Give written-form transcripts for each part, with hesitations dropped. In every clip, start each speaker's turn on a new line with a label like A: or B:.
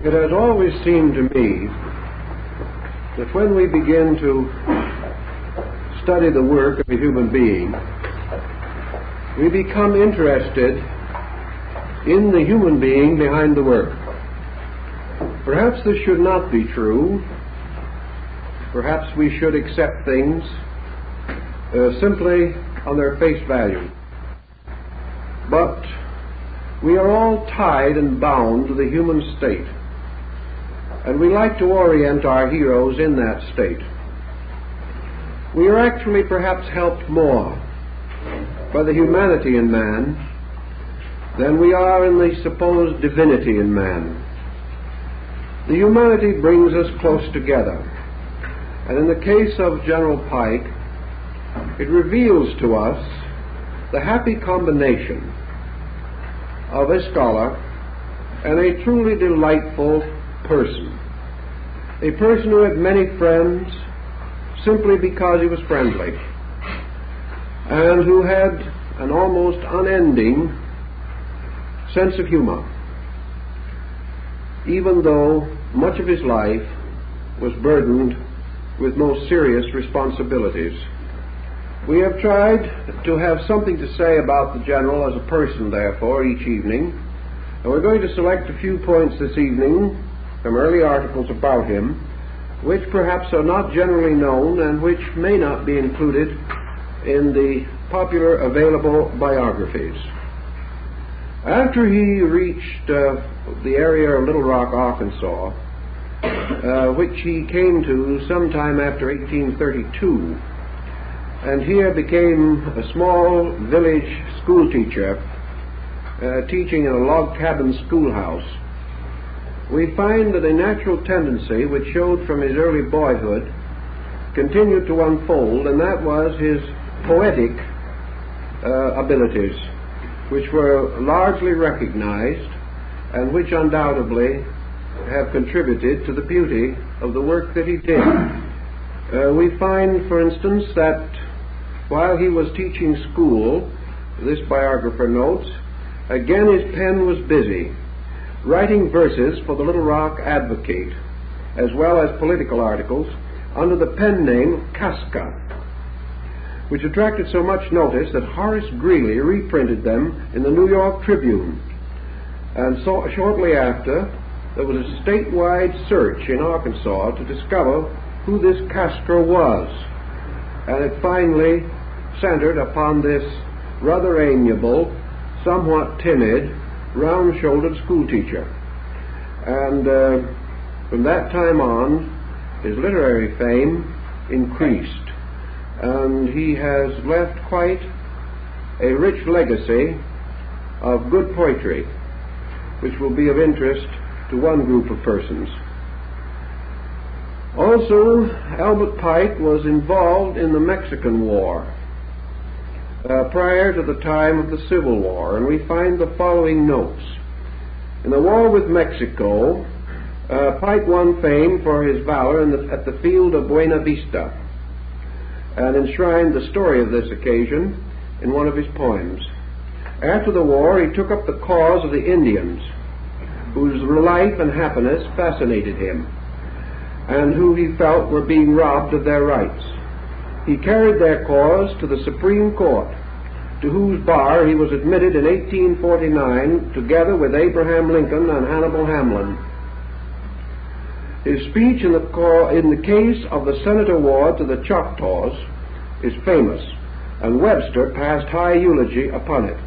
A: It has always seemed to me that when we begin to study the work of a human being, we become interested in the human being behind the work. Perhaps this should not be true. Perhaps we should accept things simply on their face value. But we are all tied and bound to the human state, and we like to orient our heroes in that state. We are actually perhaps helped more by the humanity in man than we are in the supposed divinity in man. The humanity brings us close together, and in the case of General Pike, it reveals to us the happy combination of a scholar and a truly delightful person. A person who had many friends simply because he was friendly, and who had an almost unending sense of humor, even though much of his life was burdened with most serious responsibilities. We have tried to have something to say about the General as a person, therefore, each evening, and we're going to select a few points this evening from early articles about him, which perhaps are not generally known and which may not be included in the popular available biographies. After he reached the area of Little Rock, Arkansas, which he came to sometime after 1832, and here became a small village school teacher, teaching in a log cabin schoolhouse, we find that a natural tendency which showed from his early boyhood continued to unfold, and that was his poetic abilities, which were largely recognized and which undoubtedly have contributed to the beauty of the work that he did. We find, for instance, that while he was teaching school, this biographer notes, again his pen was busy, writing verses for the Little Rock Advocate, as well as political articles, under the pen name Casca, which attracted so much notice that Horace Greeley reprinted them in the New York Tribune. And so shortly after, there was a statewide search in Arkansas to discover who this Casca was, and it finally centered upon this rather amiable, somewhat timid, round-shouldered schoolteacher. And from that time on, his literary fame increased, and he has left quite a rich legacy of good poetry, which will be of interest to one group of persons. Also, Albert Pike was involved in the Mexican War prior to the time of the Civil War, and we find the following notes. In the war with Mexico, Pike won fame for his valor at the field of Buena Vista, and enshrined the story of this occasion in one of his poems. After the war, he took up the cause of the Indians, whose life and happiness fascinated him, and who he felt were being robbed of their rights. He carried their cause to the Supreme Court, to whose bar he was admitted in 1849, together with Abraham Lincoln and Hannibal Hamlin. His speech in the case of the Senate Award to the Choctaws is famous, and Webster passed high eulogy upon it.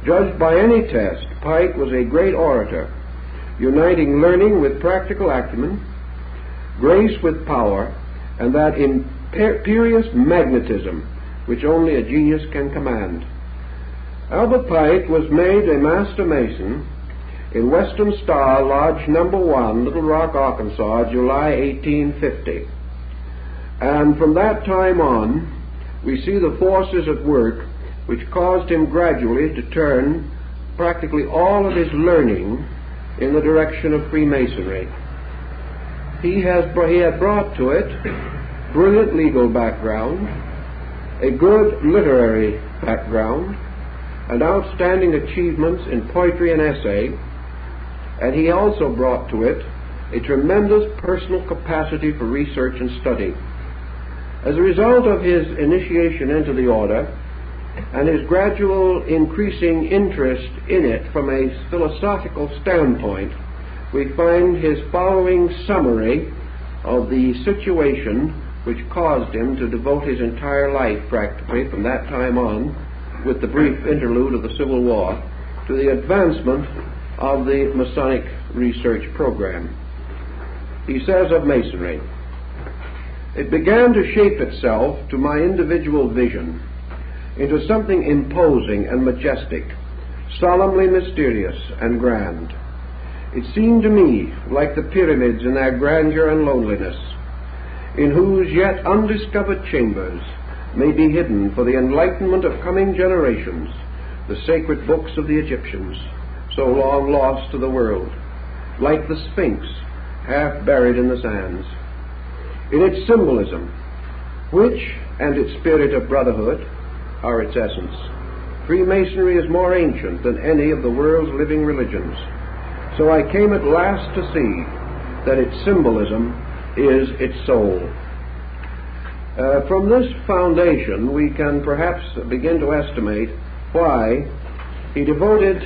A: Judged by any test, Pike was a great orator, uniting learning with practical acumen, grace with power, and that imperious magnetism which only a genius can command. Albert Pike was made a master mason in Western Star Lodge No. 1, Little Rock, Arkansas, July 1850. And from that time on, we see the forces at work which caused him gradually to turn practically all of his learning in the direction of Freemasonry. He had brought to it brilliant legal background, a good literary background, and outstanding achievements in poetry and essay, and he also brought to it a tremendous personal capacity for research and study. As a result of his initiation into the order and his gradual increasing interest in it from a philosophical standpoint, we find his following summary of the situation which caused him to devote his entire life, practically from that time on, with the brief interlude of the Civil War, to the advancement of the Masonic research program. He says of Masonry, "It began to shape itself to my individual vision into something imposing and majestic, solemnly mysterious and grand. It seemed to me like the pyramids in their grandeur and loneliness, in whose yet undiscovered chambers may be hidden for the enlightenment of coming generations the sacred books of the Egyptians, so long lost to the world, like the Sphinx, half buried in the sands. In its symbolism, which and its spirit of brotherhood are its essence, Freemasonry is more ancient than any of the world's living religions. So I came at last to see that its symbolism is its soul." From this foundation, we can perhaps begin to estimate why he devoted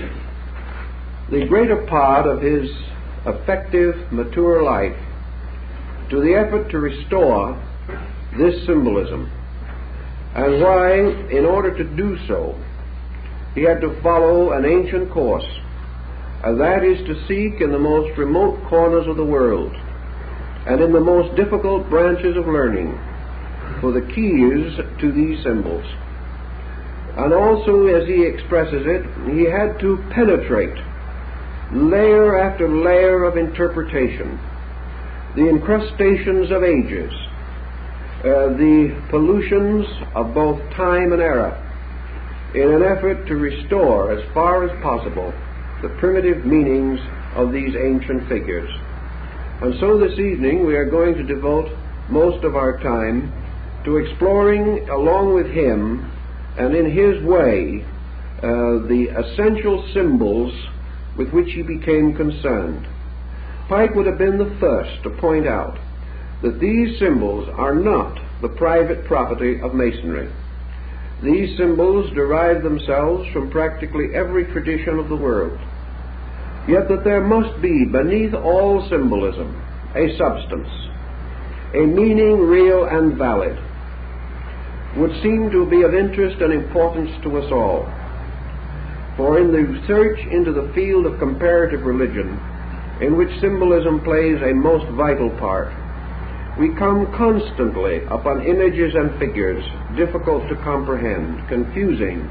A: the greater part of his effective, mature life to the effort to restore this symbolism, and why, in order to do so, he had to follow an ancient course, and that is to seek in the most remote corners of the world and in the most difficult branches of learning for the keys to these symbols. And also, as he expresses it, he had to penetrate layer after layer of interpretation, the incrustations of ages, the pollutions of both time and error, in an effort to restore as far as possible the primitive meanings of these ancient figures. And so this evening we are going to devote most of our time to exploring along with him and in his way the essential symbols with which he became concerned. Pike would have been the first to point out that these symbols are not the private property of Masonry. These symbols derive themselves from practically every tradition of the world, yet that there must be beneath all symbolism a substance, a meaning real and valid, would seem to be of interest and importance to us all. For in the search into the field of comparative religion, in which symbolism plays a most vital part, we come constantly upon images and figures difficult to comprehend, confusing,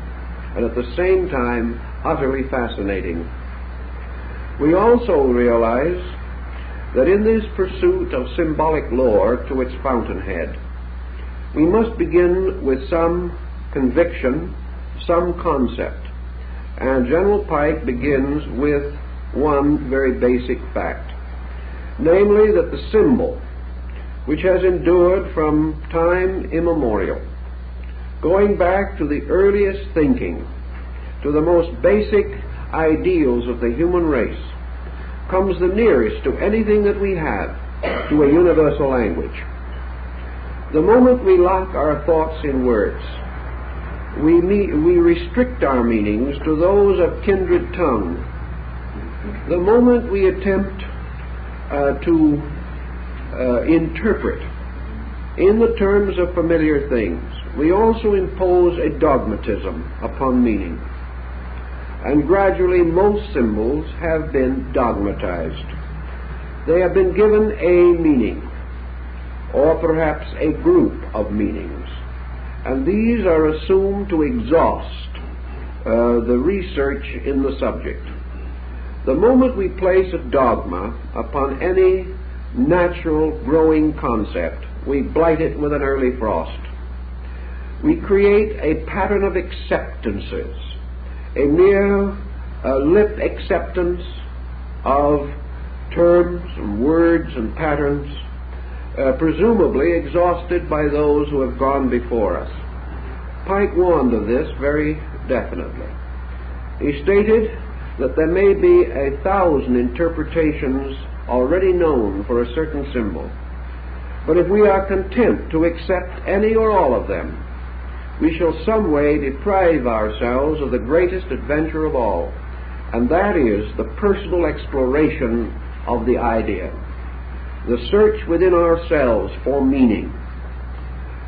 A: and at the same time utterly fascinating. We also realize that in this pursuit of symbolic lore to its fountainhead, we must begin with some conviction, some concept. And General Pike begins with one very basic fact, namely that the symbol, which has endured from time immemorial, going back to the earliest thinking, to the most basic ideals of the human race, comes the nearest to anything that we have to a universal language. The moment we lock our thoughts in words, we restrict our meanings to those of kindred tongue. The moment we attempt to interpret in the terms of familiar things, we also impose a dogmatism upon meaning. And gradually most symbols have been dogmatized. They have been given a meaning, or perhaps a group of meanings, and these are assumed to exhaust the research in the subject. The moment we place a dogma upon any natural growing concept, we blight it with an early frost. We create a pattern of acceptances, a mere lip acceptance of terms and words and patterns, presumably exhausted by those who have gone before us. Pike warned of this very definitely. He stated that there may be 1,000 interpretations already known for a certain symbol. But if we are content to accept any or all of them, we shall some way deprive ourselves of the greatest adventure of all, and that is the personal exploration of the idea, the search within ourselves for meaning,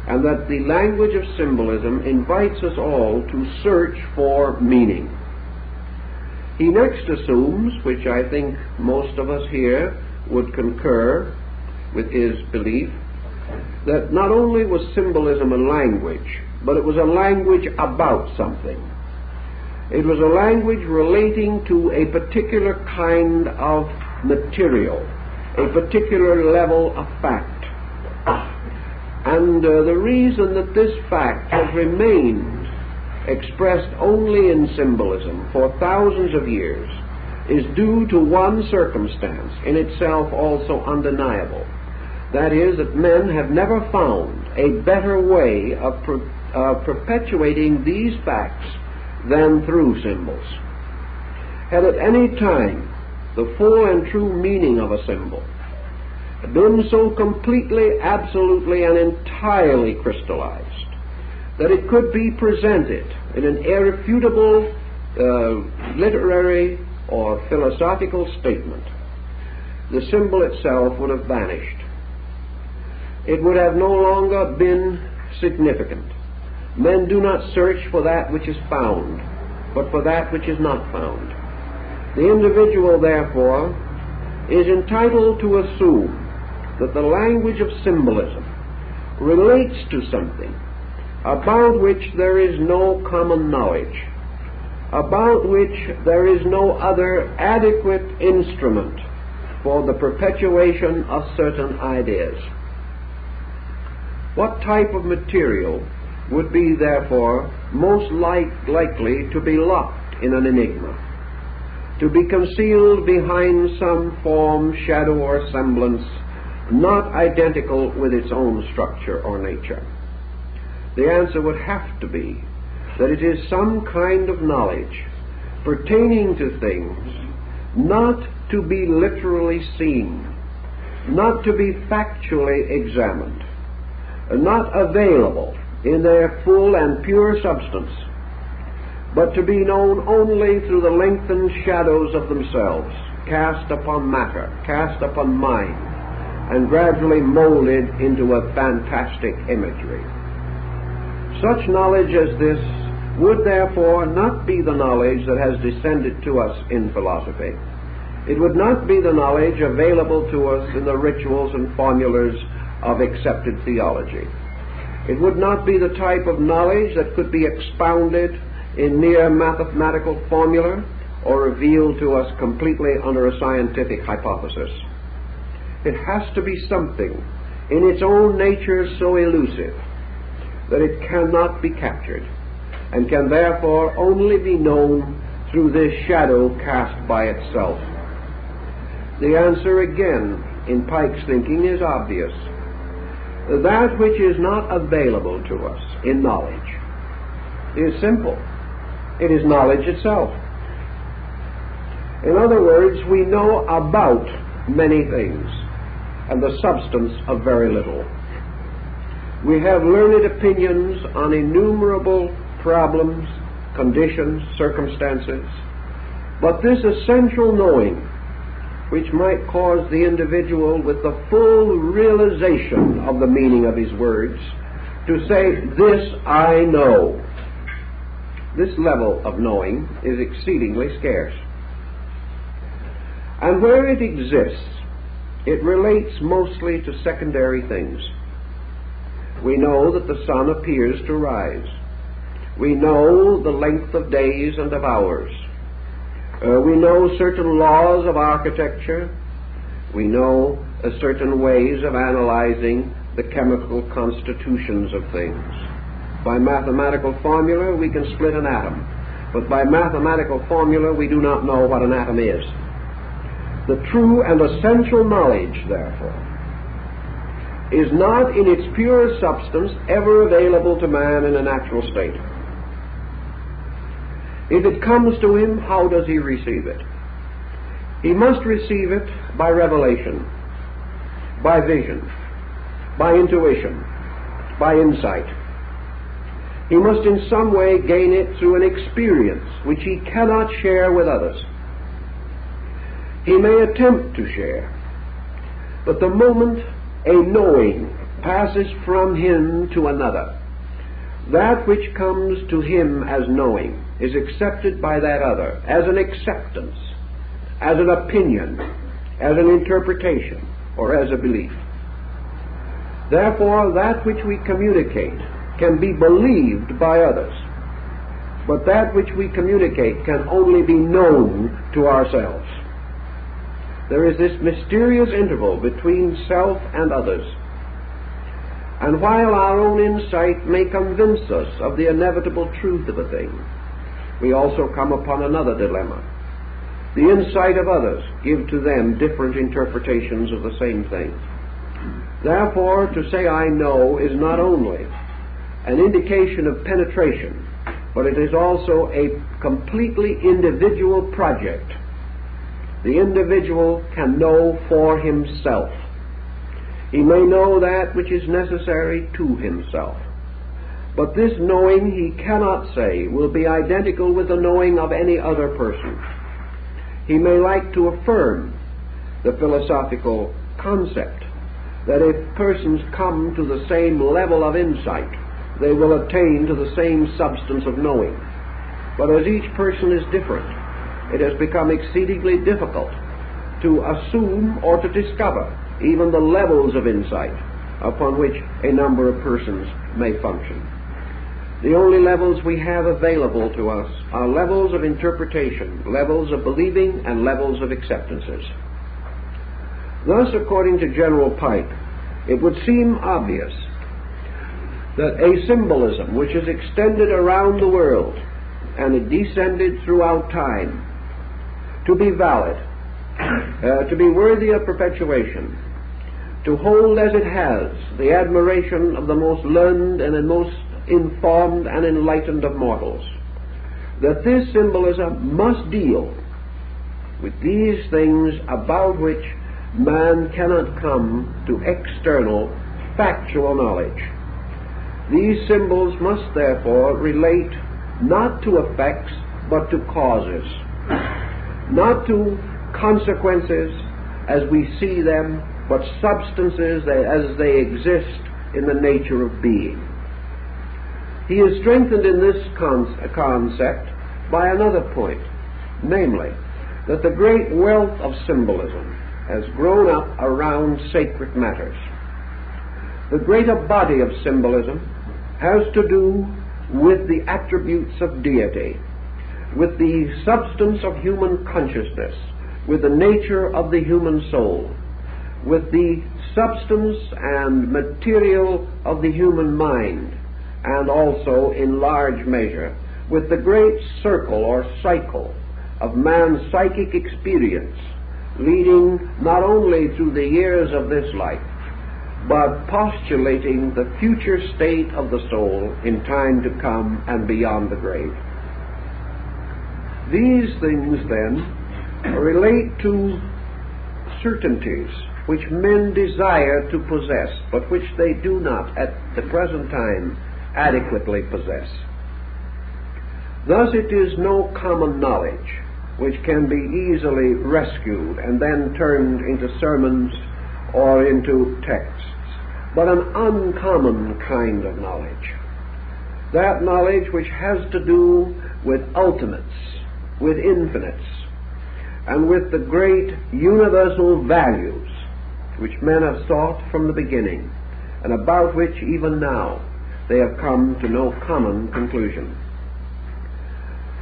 A: and that the language of symbolism invites us all to search for meaning. He next assumes, which I think most of us here would concur with his belief, that not only was symbolism a language, but it was a language about something. It was a language relating to a particular kind of material, a particular level of fact. And the reason that this fact has remained expressed only in symbolism for thousands of years is due to one circumstance, in itself also undeniable. That is, that men have never found a better way of perpetuating these facts than through symbols. Had at any time the full and true meaning of a symbol been so completely, absolutely, and entirely crystallized that it could be presented in an irrefutable literary or philosophical statement, the symbol itself would have vanished. It would have no longer been significant. Men do not search for that which is found, but for that which is not found. The individual, therefore, is entitled to assume that the language of symbolism relates to something about which there is no common knowledge, about which there is no other adequate instrument for the perpetuation of certain ideas. What type of material would be, therefore, most likely to be locked in an enigma, to be concealed behind some form, shadow, or semblance not identical with its own structure or nature? The answer would have to be that it is some kind of knowledge pertaining to things not to be literally seen, not to be factually examined, not available in their full and pure substance, but to be known only through the lengthened shadows of themselves, cast upon matter, cast upon mind, and gradually molded into a fantastic imagery. Such knowledge as this would therefore not be the knowledge that has descended to us in philosophy. It would not be the knowledge available to us in the rituals and formulas of accepted theology. It would not be the type of knowledge that could be expounded in mere mathematical formula or revealed to us completely under a scientific hypothesis. It has to be something in its own nature so elusive that it cannot be captured, and can therefore only be known through this shadow cast by itself. The answer again, in Pike's thinking, is obvious. That which is not available to us in knowledge is simple. It is knowledge itself. In other words, we know about many things and the substance of very little. We have learned opinions on innumerable problems, conditions, circumstances, but this essential knowing, which might cause the individual with the full realization of the meaning of his words to say, "This I know," this level of knowing is exceedingly scarce. And where it exists, it relates mostly to secondary things. We know that the sun appears to rise. We know the length of days and of hours. We know certain laws of architecture. We know certain ways of analyzing the chemical constitutions of things. By mathematical formula we can split an atom, but by mathematical formula we do not know what an atom is. The true and essential knowledge, therefore, is not in its pure substance ever available to man in a natural state. If it comes to him, how does he receive it? He must receive it by revelation, by vision, by intuition, by insight. He must in some way gain it through an experience which he cannot share with others. He may attempt to share, but the moment a knowing passes from him to another, that which comes to him as knowing is accepted by that other as an acceptance, as an opinion, as an interpretation, or as a belief. Therefore, that which we communicate can be believed by others, but that which we communicate can only be known to ourselves. There is this mysterious interval between self and others, and while our own insight may convince us of the inevitable truth of a thing, we also come upon another dilemma. The insight of others give to them different interpretations of the same thing. Therefore, to say I know is not only an indication of penetration, but it is also a completely individual project. The individual can know for himself. He may know that which is necessary to himself. But this knowing, he cannot say, will be identical with the knowing of any other person. He may like to affirm the philosophical concept that if persons come to the same level of insight, they will attain to the same substance of knowing. But as each person is different, it has become exceedingly difficult to assume or to discover even the levels of insight upon which a number of persons may function. The only levels we have available to us are levels of interpretation, levels of believing, and levels of acceptances. Thus, according to General Pike, it would seem obvious that a symbolism which is extended around the world and it descended throughout time to be valid, to be worthy of perpetuation, to hold as it has the admiration of the most learned and the most informed and enlightened of mortals, that this symbolism must deal with these things about which man cannot come to external factual knowledge. These symbols must therefore relate not to effects but to causes, not to consequences as we see them, but substances as they exist in the nature of being. He is strengthened in this concept by another point, namely, that the great wealth of symbolism has grown up around sacred matters. The greater body of symbolism has to do with the attributes of deity, with the substance of human consciousness, with the nature of the human soul, with the substance and material of the human mind, and also, in large measure, with the great circle or cycle of man's psychic experience, leading not only through the years of this life, but postulating the future state of the soul in time to come and beyond the grave. These things, then, relate to certainties which men desire to possess, but which they do not at the present time adequately possess. Thus it is no common knowledge which can be easily rescued and then turned into sermons or into texts, but an uncommon kind of knowledge. That knowledge which has to do with ultimates, with infinites, and with the great universal values which men have sought from the beginning, and about which even now they have come to no common conclusion.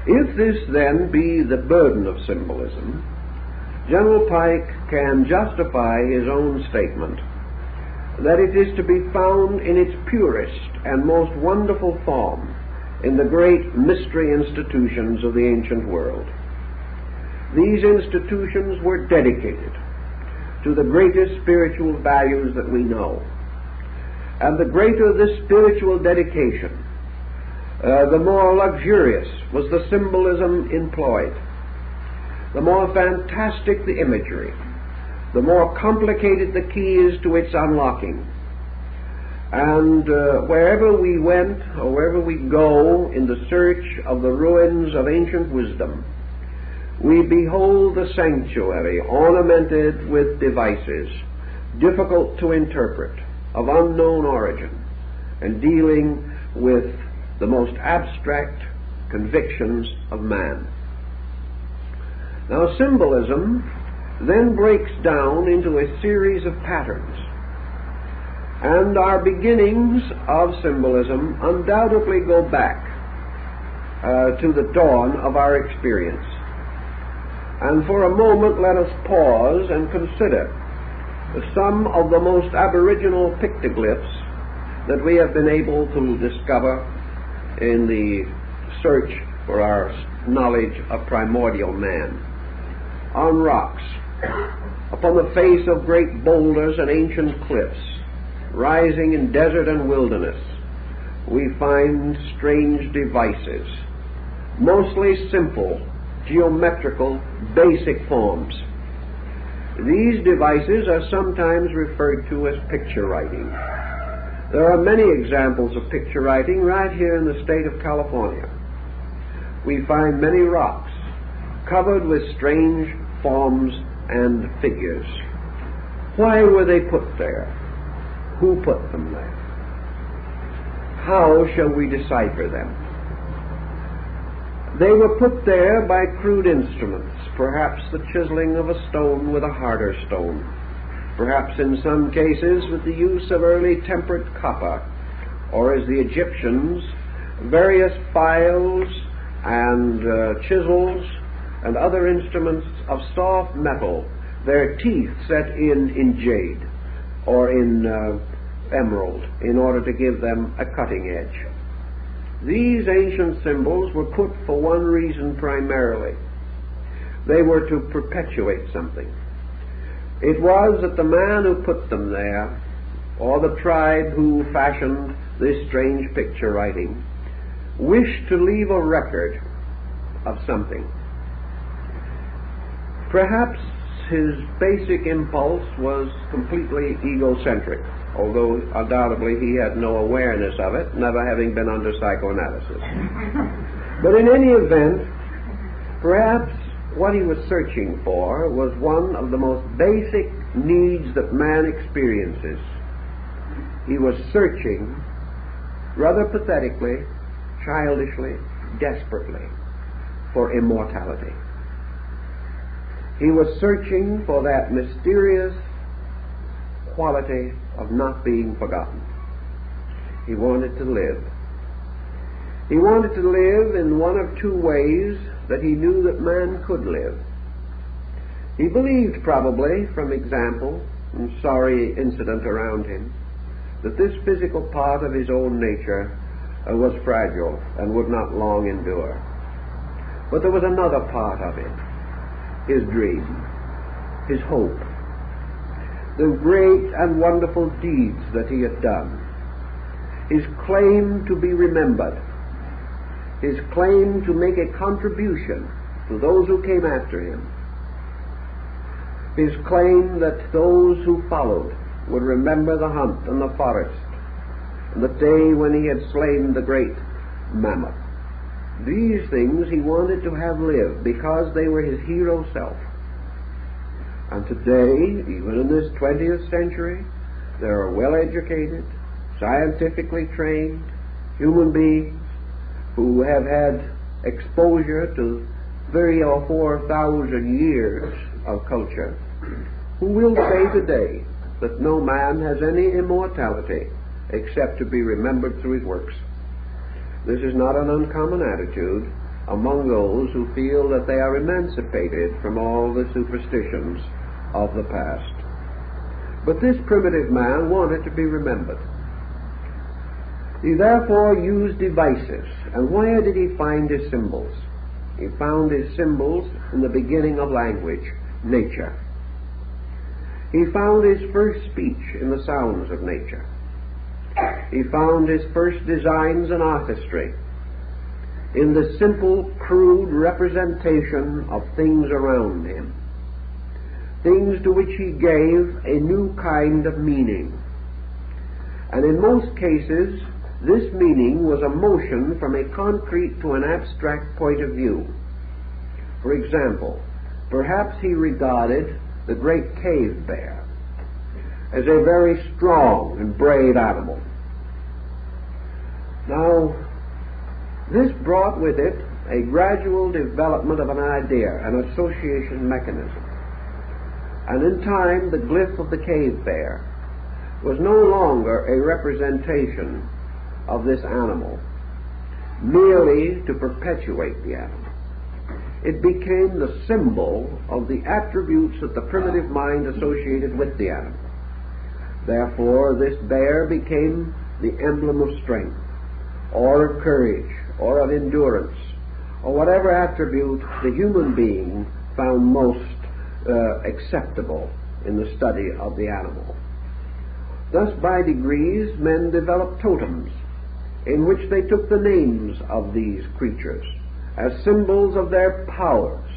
A: If this then be the burden of symbolism, General Pike can justify his own statement that it is to be found in its purest and most wonderful form in the great mystery institutions of the ancient world. These institutions were dedicated to the greatest spiritual values that we know. And the greater this spiritual dedication, the more luxurious was the symbolism employed, the more fantastic the imagery, the more complicated the keys to its unlocking. And wherever we went, or wherever we go in the search of the ruins of ancient wisdom, we behold the sanctuary ornamented with devices difficult to interpret, of unknown origin, and dealing with the most abstract convictions of man. Now, symbolism then breaks down into a series of patterns, and our beginnings of symbolism undoubtedly go back to the dawn of our experience. And for a moment, let us pause and consider some of the most aboriginal pictoglyphs that we have been able to discover in the search for our knowledge of primordial man. On rocks, upon the face of great boulders and ancient cliffs, rising in desert and wilderness, we find strange devices, mostly simple, geometrical, basic forms. These devices are sometimes referred to as picture writing. There are many examples of picture writing right here in the state of California. We find many rocks covered with strange forms and figures. Why were they put there? Who put them there? How shall we decipher them? They were put there by crude instruments, perhaps the chiseling of a stone with a harder stone, perhaps in some cases with the use of early tempered copper, or as the Egyptians, various files and chisels and other instruments of soft metal, their teeth set in jade or in emerald in order to give them a cutting edge. These ancient symbols were put for one reason primarily. They were to perpetuate something. It was that the man who put them there, or the tribe who fashioned this strange picture writing, wished to leave a record of something. Perhaps his basic impulse was completely egocentric, although undoubtedly he had no awareness of it, never having been under psychoanalysis. But in any event, perhaps what he was searching for was one of the most basic needs that man experiences. He was searching, rather pathetically, childishly, desperately, for immortality. He was searching for that mysterious quality of not being forgotten. He wanted to live. He wanted to live in one of two ways that he knew that man could live. He believed, probably from example and sorry incident around him, that this physical part of his own nature was fragile and would not long endure. But there was another part of it, his dream, his hope, the great and wonderful deeds that he had done, his claim to be remembered, his claim to make a contribution to those who came after him, his claim that those who followed would remember the hunt and the forest and the day when he had slain the great mammoth. These things he wanted to have live because they were his hero self. And today, even in this 20th century, there are well-educated, scientifically trained human beings who have had exposure to 3,000 or 4,000 years of culture, who will say today that no man has any immortality except to be remembered through his works. This is not an uncommon attitude among those who feel that they are emancipated from all the superstitions of the past. But this primitive man wanted to be remembered. He therefore used devices. And where did he find his symbols? He found his symbols in the beginning of language, nature. He found his first speech in the sounds of nature. He found his first designs and artistry in the simple, crude representation of things around him, things to which he gave a new kind of meaning. And in most cases, this meaning was a motion from a concrete to an abstract point of view. For example, perhaps he regarded the great cave bear as a very strong and brave animal. Now, this brought with it a gradual development of an idea, an association mechanism. And in time, the glyph of the cave bear was no longer a representation of this animal, merely to perpetuate the animal. It became the symbol of the attributes that the primitive mind associated with the animal. Therefore, this bear became the emblem of strength, or of courage, or of endurance, or whatever attribute the human being found most acceptable in the study of the animal. Thus, by degrees, men developed totems in which they took the names of these creatures as symbols of their powers.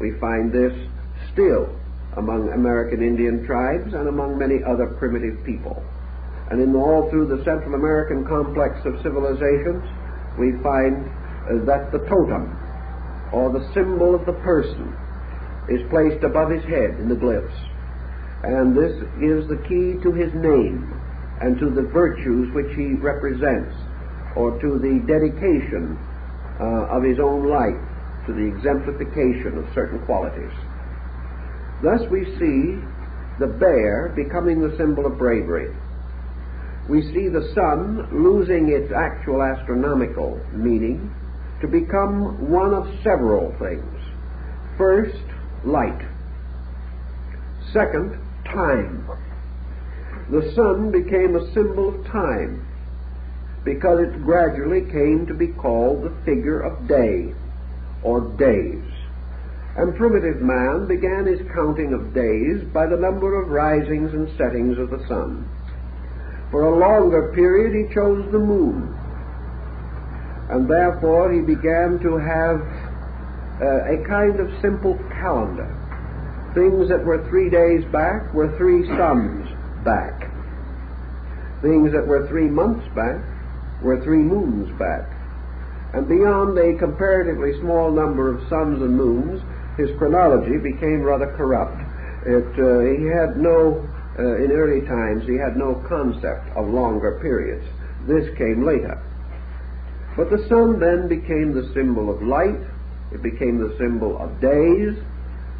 A: We find this still among American Indian tribes and among many other primitive people. And all through the Central American complex of civilizations, we find that the totem, or the symbol of the person, is placed above his head in the glyphs. And this gives the key to his name and to the virtues which he represents, or to the dedication of his own life, to the exemplification of certain qualities. Thus we see the bear becoming the symbol of bravery. We see the sun losing its actual astronomical meaning to become one of several things. First, light. Second, time. The sun became a symbol of time because it gradually came to be called the figure of day, or days. And primitive man began his counting of days by the number of risings and settings of the sun. For a longer period he chose the moon, and therefore he began to have a kind of simple calendar. Things that were 3 days back were 3 suns back. Things that were 3 months back were 3 moons back. And beyond a comparatively small number of suns and moons, his chronology became rather corrupt. He had no, in early times, he had no concept of longer periods. This came later. But the sun then became the symbol of light. It became the symbol of days.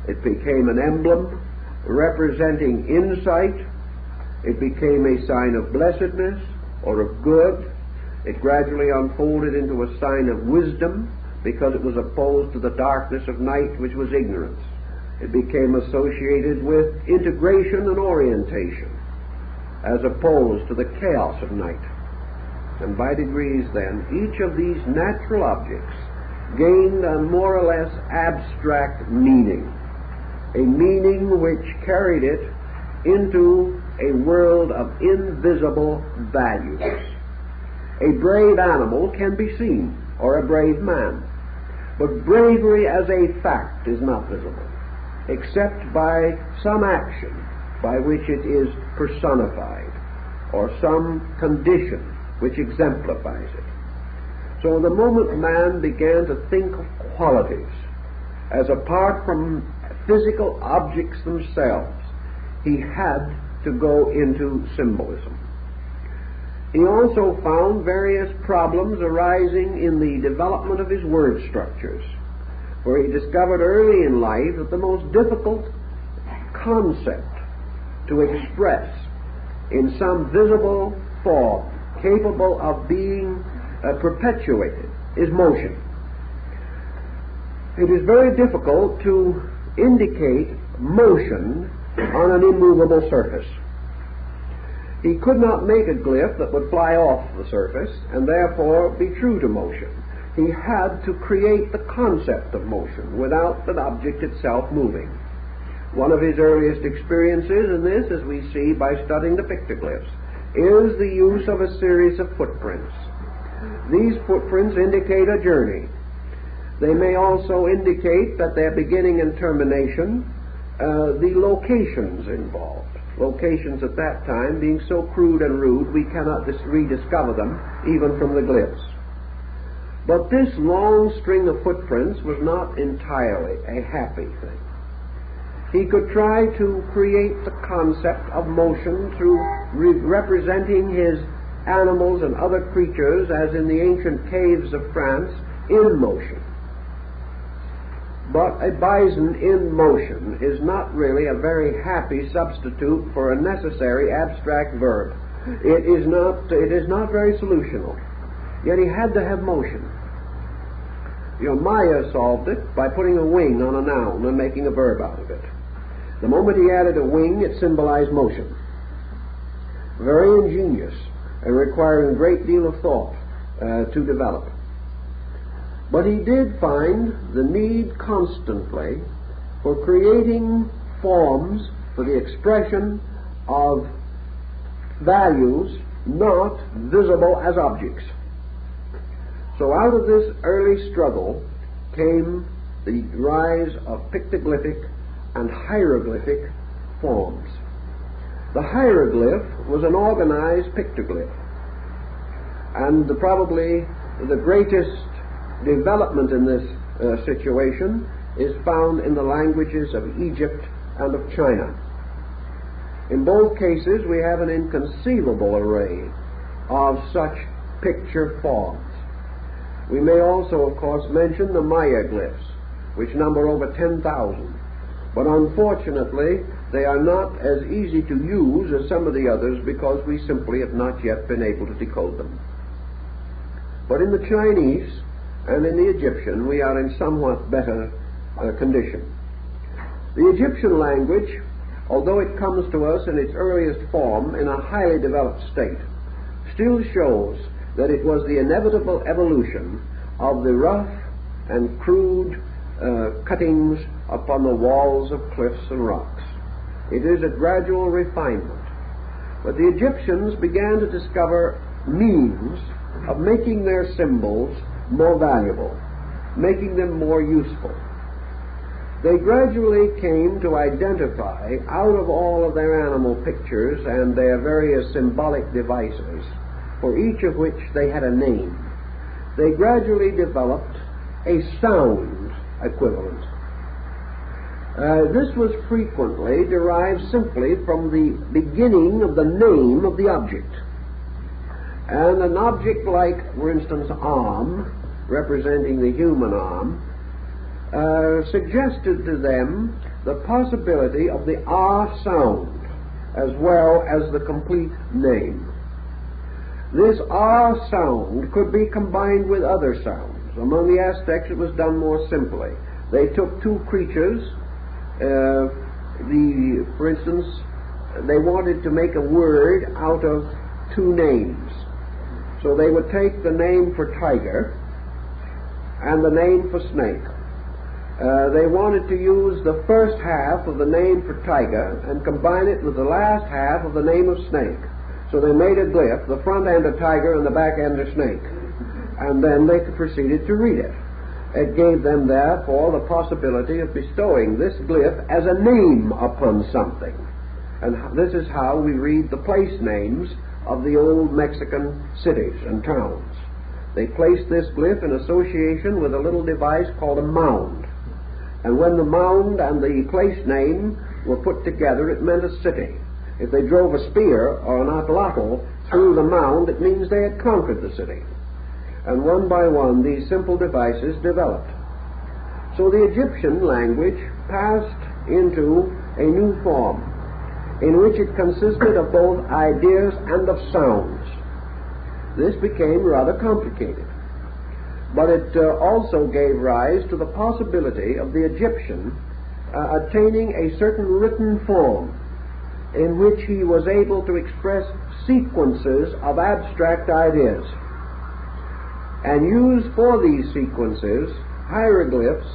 A: It became an emblem representing insight. It became a sign of blessedness or of good. It gradually unfolded into a sign of wisdom because it was opposed to the darkness of night, which was ignorance. It became associated with integration and orientation as opposed to the chaos of night. And by degrees then, each of these natural objects gained a more or less abstract meaning, a meaning which carried it into a world of invisible values. A brave animal can be seen, or a brave man, but bravery as a fact is not visible, except by some action by which it is personified, or some condition which exemplifies it. So the moment man began to think of qualities as apart from physical objects themselves, he had to go into symbolism. He also found various problems arising in the development of his word structures, where he discovered early in life that the most difficult concept to express in some visible form capable of being perpetuated is motion. It is very difficult to indicate motion on an immovable surface. He could not make a glyph that would fly off the surface and therefore be true to motion. He had to create the concept of motion without the object itself moving. One of his earliest experiences in this, as we see by studying the pictoglyphs, is the use of a series of footprints. These footprints indicate a journey. They may also indicate that their beginning and termination, the locations involved. Locations at that time being so crude and rude we cannot rediscover them even from the glyphs. But this long string of footprints was not entirely a happy thing. He could try to create the concept of motion through representing his animals and other creatures, as in the ancient caves of France, in motion. But a bison in motion is not really a very happy substitute for a necessary abstract verb. It is not very solutional. Yet he had to have motion. Maya solved it by putting a wing on a noun and making a verb out of it. The moment he added a wing, it symbolized motion. Very ingenious and requiring a great deal of thought to develop. But he did find the need constantly for creating forms for the expression of values not visible as objects. So out of this early struggle came the rise of pictoglyphic and hieroglyphic forms. The hieroglyph was an organized pictoglyph, and probably the greatest development in this situation is found in the languages of Egypt and of China. In both cases we have an inconceivable array of such picture forms. We may also, of course, mention the Maya glyphs, which number over 10,000. But unfortunately, they are not as easy to use as some of the others because we simply have not yet been able to decode them. But in the Chinese and in the Egyptian, we are in somewhat better condition. The Egyptian language, although it comes to us in its earliest form in a highly developed state, still shows that it was the inevitable evolution of the rough and crude cuttings upon the walls of cliffs and rocks. It is a gradual refinement. But the Egyptians began to discover means of making their symbols more valuable, making them more useful. They gradually came to identify, out of all of their animal pictures and their various symbolic devices, for each of which they had a name, they gradually developed a sound equivalent. This was frequently derived simply from the beginning of the name of the object. And an object like, for instance, arm, representing the human arm, suggested to them the possibility of the R sound as well as the complete name. This R sound could be combined with other sounds. Among the Aztecs it was done more simply. They took two creatures, for instance, they wanted to make a word out of two names. So they would take the name for tiger and the name for snake. They wanted to use the first half of the name for tiger and combine it with the last half of the name of snake. So they made a glyph, the front end a tiger and the back end a snake. And then they proceeded to read it. It gave them, therefore, the possibility of bestowing this glyph as a name upon something. And this is how we read the place names of the old Mexican cities and towns. They placed this glyph in association with a little device called a mound. And when the mound and the place name were put together, it meant a city. If they drove a spear or an atlatl through the mound, it means they had conquered the city. And one by one, these simple devices developed. So the Egyptian language passed into a new form, in which it consisted of both ideas and of sounds. This became rather complicated. But it also gave rise to the possibility of the Egyptian attaining a certain written form in which he was able to express sequences of abstract ideas and use for these sequences hieroglyphs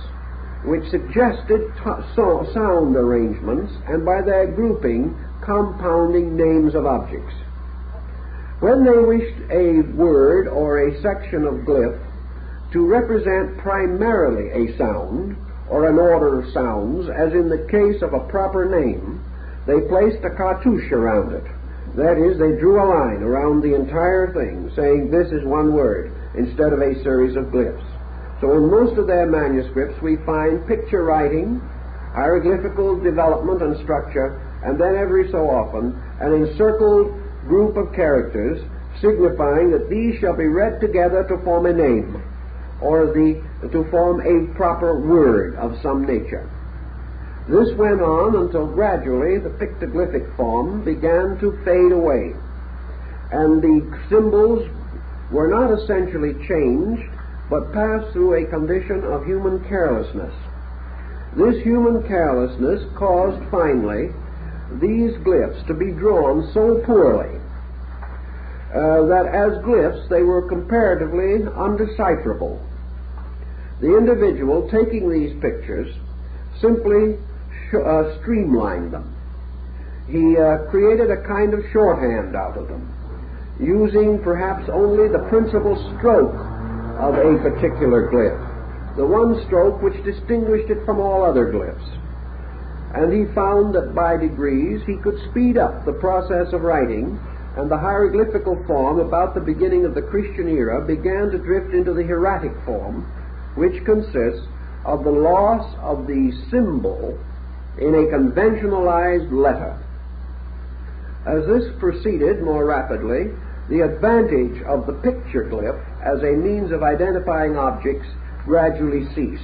A: which suggested sound arrangements and by their grouping compounding names of objects. When they wished a word or a section of glyph to represent primarily a sound or an order of sounds, as in the case of a proper name, they placed a cartouche around it. That is, they drew a line around the entire thing, saying this is one word, instead of a series of glyphs. So in most of their manuscripts we find picture writing, hieroglyphical development and structure, and then every so often an encircled group of characters signifying that these shall be read together to form a name, or to form a proper word of some nature. This went on until gradually the pictoglyphic form began to fade away, and the symbols were not essentially changed, but passed through a condition of human carelessness. This human carelessness caused finally these glyphs to be drawn so poorly that as glyphs they were comparatively undecipherable. The individual taking these pictures simply streamlined them. He created a kind of shorthand out of them, using perhaps only the principal stroke of a particular glyph, the one stroke which distinguished it from all other glyphs. And he found that by degrees he could speed up the process of writing, and the hieroglyphical form about the beginning of the Christian era began to drift into the hieratic form, which consists of the loss of the symbol in a conventionalized letter. As this proceeded more rapidly, the advantage of the picture glyph as a means of identifying objects gradually ceased,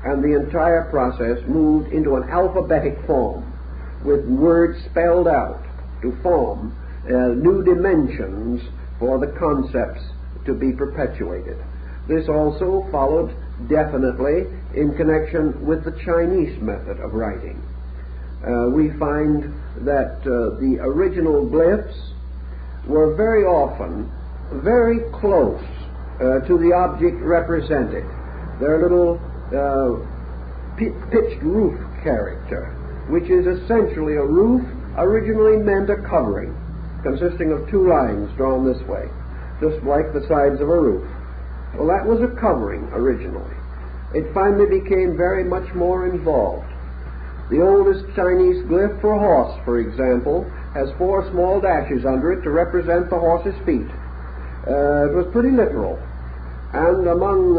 A: and the entire process moved into an alphabetic form, with words spelled out to form new dimensions for the concepts to be perpetuated. This also followed definitely in connection with the Chinese method of writing. We find that the original glyphs were very often very close to the object represented. Their little pitched roof character, which is essentially a roof, originally meant a covering, consisting of two lines drawn this way, just like the sides of a roof. Well, that was a covering originally. It finally became very much more involved. The oldest Chinese glyph for a horse, for example, has 4 small dashes under it to represent the horse's feet. It was pretty literal. And among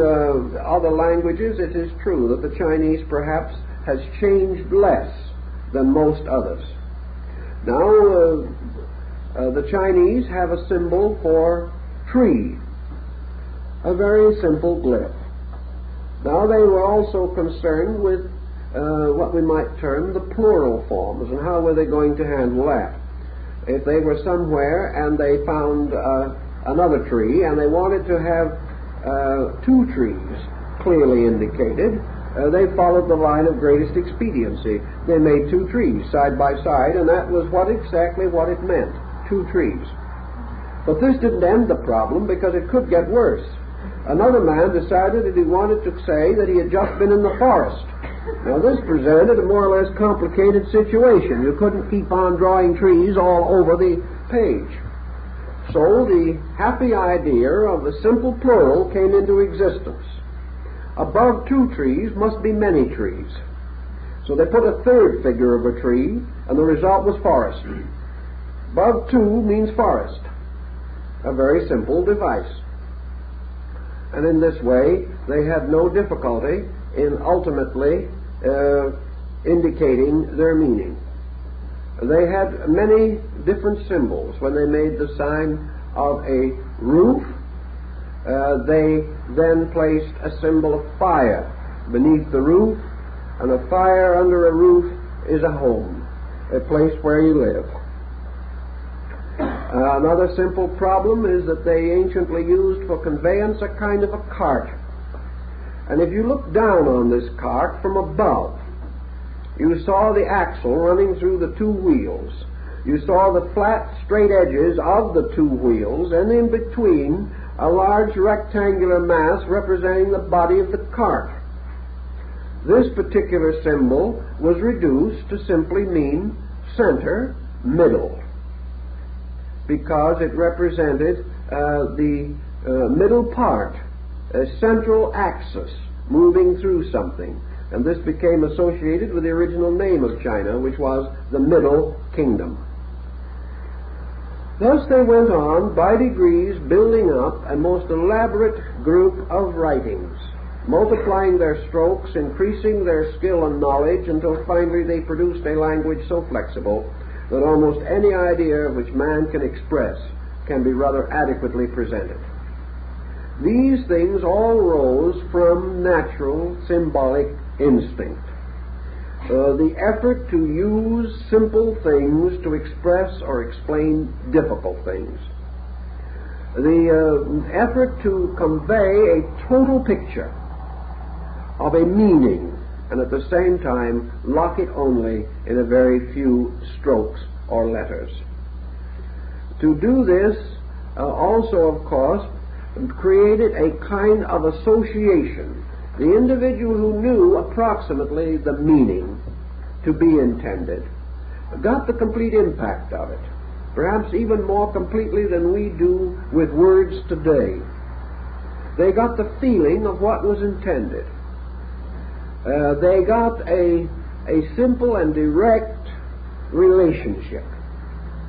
A: other languages, it is true that the Chinese perhaps has changed less than most others. Now, the Chinese have a symbol for tree, a very simple glyph. Now, they were also concerned with what we might term the plural forms, and how were they going to handle that? If they were somewhere and they found another tree, and they wanted to have 2 trees clearly indicated, they followed the line of greatest expediency. They made 2 trees side by side, and that was exactly what it meant, 2 trees. But this didn't end the problem, because it could get worse. Another man decided that he wanted to say that he had just been in the forest. Now, this presented a more or less complicated situation. You couldn't keep on drawing trees all over the page. So the happy idea of the simple plural came into existence. Above 2 trees must be many trees. So they put a 3rd figure of a tree, and the result was forest. Above 2 means forest. A very simple device. And in this way, they had no difficulty in ultimately indicating their meaning. They had many different symbols. When they made the sign of a roof, they then placed a symbol of fire beneath the roof, and a fire under a roof is a home, a place where you live. Another simple problem is that they anciently used for conveyance a kind of a cart. And if you look down on this cart from above, you saw the axle running through the 2 wheels. You saw the flat, straight edges of the 2 wheels, and in between a large rectangular mass representing the body of the cart. This particular symbol was reduced to simply mean center, middle. because it represented the middle part, a central axis moving through something. And this became associated with the original name of China, which was the Middle Kingdom. Thus they went on, by degrees, building up a most elaborate group of writings, multiplying their strokes, increasing their skill and knowledge, until finally they produced a language so flexible that almost any idea which man can express can be rather adequately presented. These things all rose from natural symbolic instinct. The effort to use simple things to express or explain difficult things. The effort to convey a total picture of a meaning, and at the same time lock it only in a very few strokes or letters. To do this also, of course, created a kind of association. The individual who knew approximately the meaning to be intended got the complete impact of it, perhaps even more completely than we do with words today. They got the feeling of what was intended. They got a simple and direct relationship.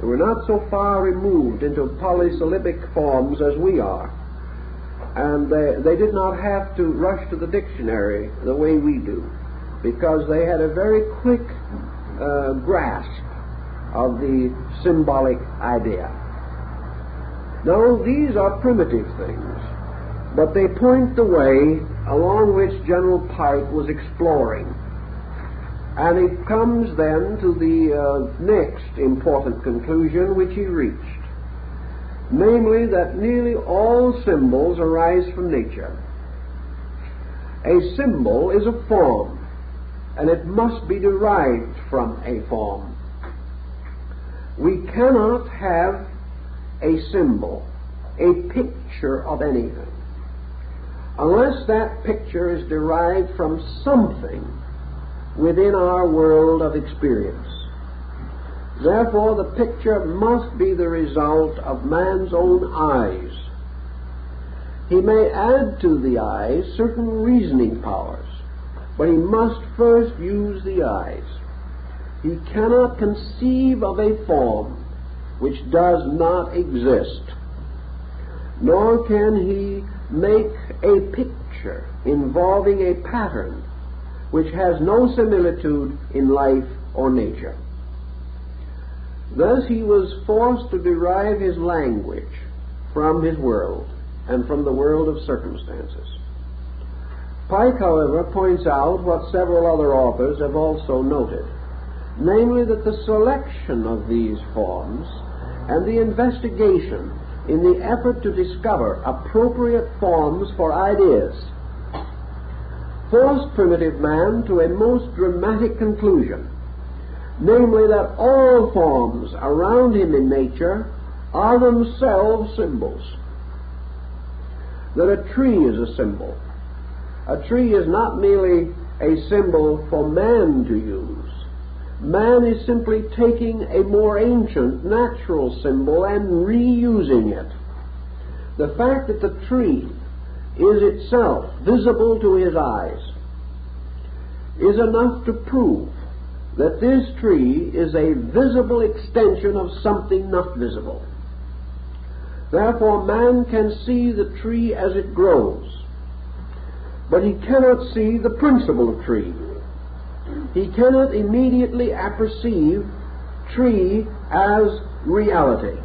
A: They were not so far removed into polysyllabic forms as we are. And they did not have to rush to the dictionary the way we do, because they had a very quick grasp of the symbolic idea. Now, these are primitive things, but they point the way along which General Pike was exploring. And he comes then to the next important conclusion which he reached, namely that nearly all symbols arise from nature. A symbol is a form, and it must be derived from a form. We cannot have a symbol, a picture of anything, unless that picture is derived from something within our world of experience. Therefore, the picture must be the result of man's own eyes. He may add to the eyes certain reasoning powers, but he must first use the eyes. He cannot conceive of a form which does not exist, nor can he make a picture involving a pattern which has no similitude in life or nature. Thus he was forced to derive his language from his world and from the world of circumstances. Pike, however, points out what several other authors have also noted, namely that the selection of these forms and the investigation in the effort to discover appropriate forms for ideas forced primitive man to a most dramatic conclusion, namely that all forms around him in nature are themselves symbols. That a tree is a symbol. A tree is not merely a symbol for man to use. Man is simply taking a more ancient natural symbol and reusing it. The fact that the tree is itself visible to his eyes is enough to prove that this tree is a visible extension of something not visible. Therefore, man can see the tree as it grows, but he cannot see the principle of tree. He cannot immediately apperceive tree as reality.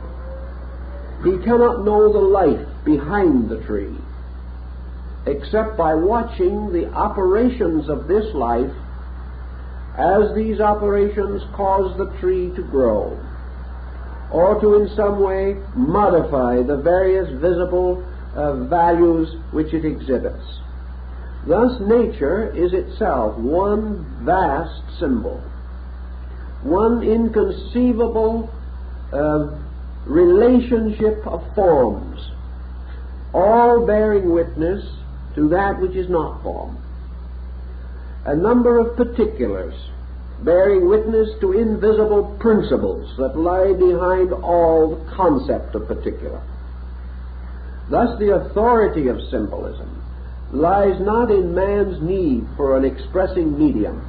A: He cannot know the life behind the tree, except by watching the operations of this life as these operations cause the tree to grow, or to in some way modify the various visible values which it exhibits. Thus nature is itself one vast symbol, one inconceivable relationship of forms, all bearing witness to that which is not form. A number of particulars bearing witness to invisible principles that lie behind all the concept of particular. Thus the authority of symbolism lies not in man's need for an expressing medium.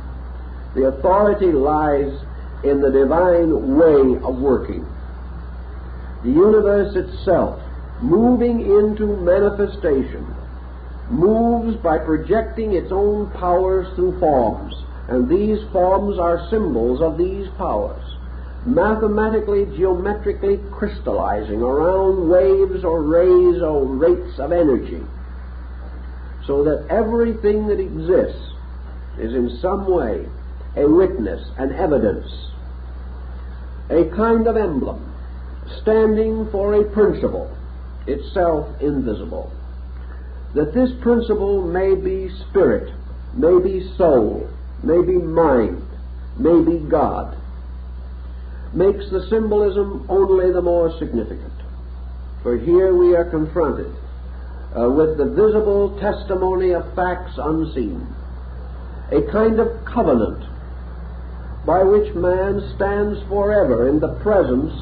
A: The authority lies in the divine way of working. The universe itself, moving into manifestation, moves by projecting its own powers through forms, and these forms are symbols of these powers, mathematically, geometrically crystallizing around waves or rays or rates of energy, so that everything that exists is in some way a witness, an evidence, a kind of emblem, standing for a principle, itself invisible. That this principle may be spirit, may be soul, may be mind, may be God, makes the symbolism only the more significant. For here we are confronted with the visible testimony of facts unseen, a kind of covenant by which man stands forever in the presence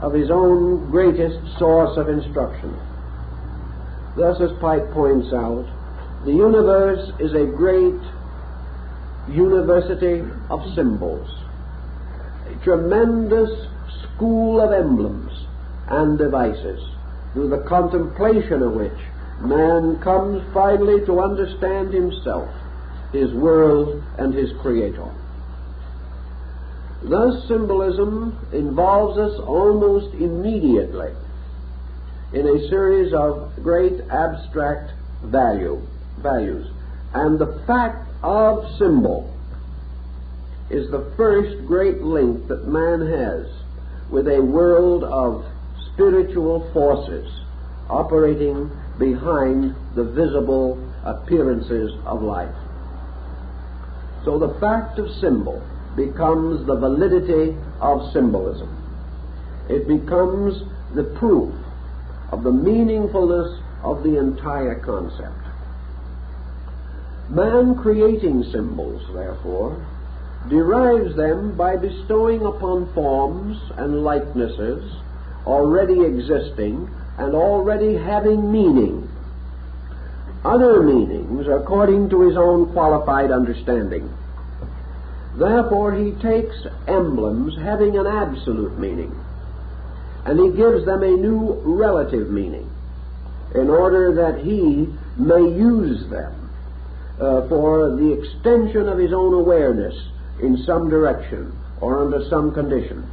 A: of his own greatest source of instruction. Thus, as Pike points out, the universe is a great university of symbols, a tremendous school of emblems and devices, through the contemplation of which man comes finally to understand himself, his world, and his Creator. Thus, symbolism involves us almost immediately in a series of great abstract values. And the fact of symbol is the first great link that man has with a world of spiritual forces operating behind the visible appearances of life. So the fact of symbol becomes the validity of symbolism. It becomes the proof of the meaningfulness of the entire concept. Man creating symbols, therefore, derives them by bestowing upon forms and likenesses already existing and already having meaning, other meanings according to his own qualified understanding. Therefore, he takes emblems having an absolute meaning, and he gives them a new relative meaning in order that he may use them for the extension of his own awareness in some direction or under some condition.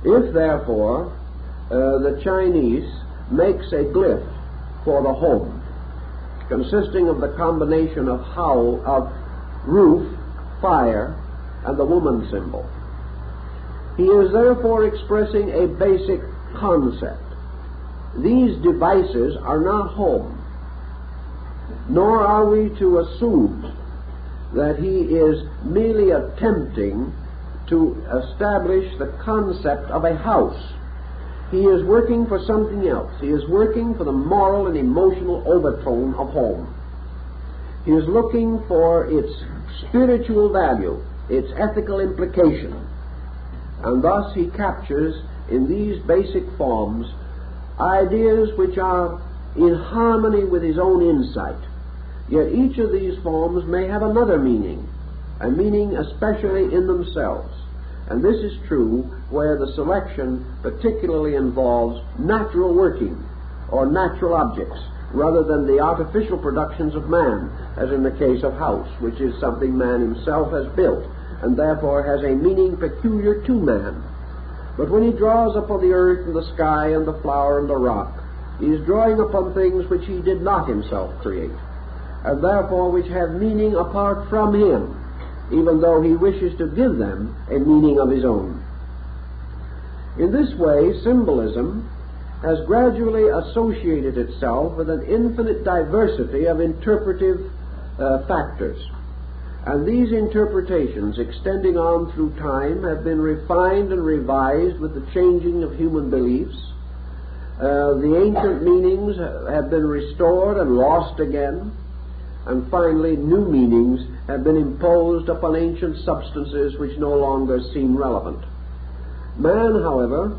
A: If, therefore, the Chinese makes a glyph for the home, consisting of the combination of roof, fire, and the woman symbol, he is therefore expressing a basic concept. These devices are not home, nor are we to assume that he is merely attempting to establish the concept of a house. He is working for something else. He is working for the moral and emotional overtone of home. He is looking for its spiritual value, its ethical implication, and thus he captures in these basic forms ideas which are in harmony with his own insight. Yet each of these forms may have another meaning, a meaning especially in themselves. And this is true where the selection particularly involves natural working or natural objects, rather than the artificial productions of man, as in the case of house, which is something man himself has built, and therefore has a meaning peculiar to man. But when he draws upon the earth and the sky and the flower and the rock, he is drawing upon things which he did not himself create, and therefore which have meaning apart from him, even though he wishes to give them a meaning of his own. In this way, symbolism has gradually associated itself with an infinite diversity of interpretive factors. And these interpretations, extending on through time, have been refined and revised with the changing of human beliefs. The ancient meanings have been restored and lost again. and finally new meanings have been imposed upon ancient substances which no longer seem relevant. Man, however,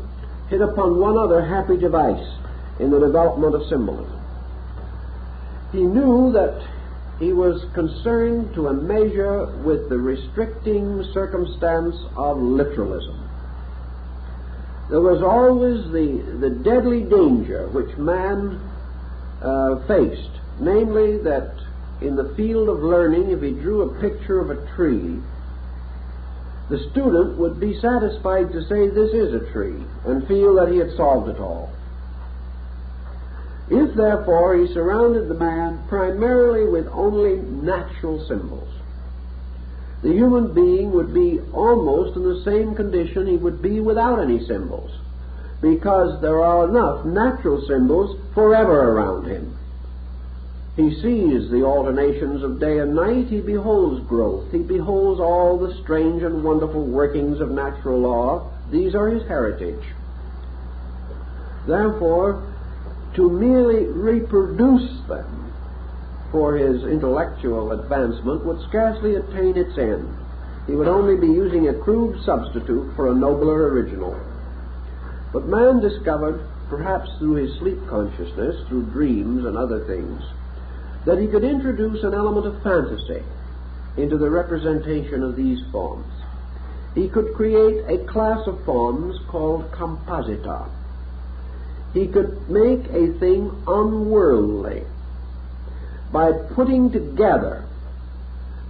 A: hit upon one other happy device in the development of symbolism. He knew that he was concerned to a measure with the restricting circumstance of literalism. There was always the deadly danger which man faced, namely that in the field of learning, if he drew a picture of a tree, the student would be satisfied to say this is a tree and feel that he had solved it all. If, therefore, he surrounded the man primarily with only natural symbols, the human being would be almost in the same condition he would be without any symbols, because there are enough natural symbols forever around him. He sees the alternations of day and night, he beholds growth, he beholds all the strange and wonderful workings of natural law. These are his heritage. Therefore, to merely reproduce them for his intellectual advancement would scarcely attain its end. He would only be using a crude substitute for a nobler original. But man discovered, perhaps through his sleep consciousness, through dreams and other things, that he could introduce an element of fantasy into the representation of these forms. He could create a class of forms called composita. He could make a thing unworldly by putting together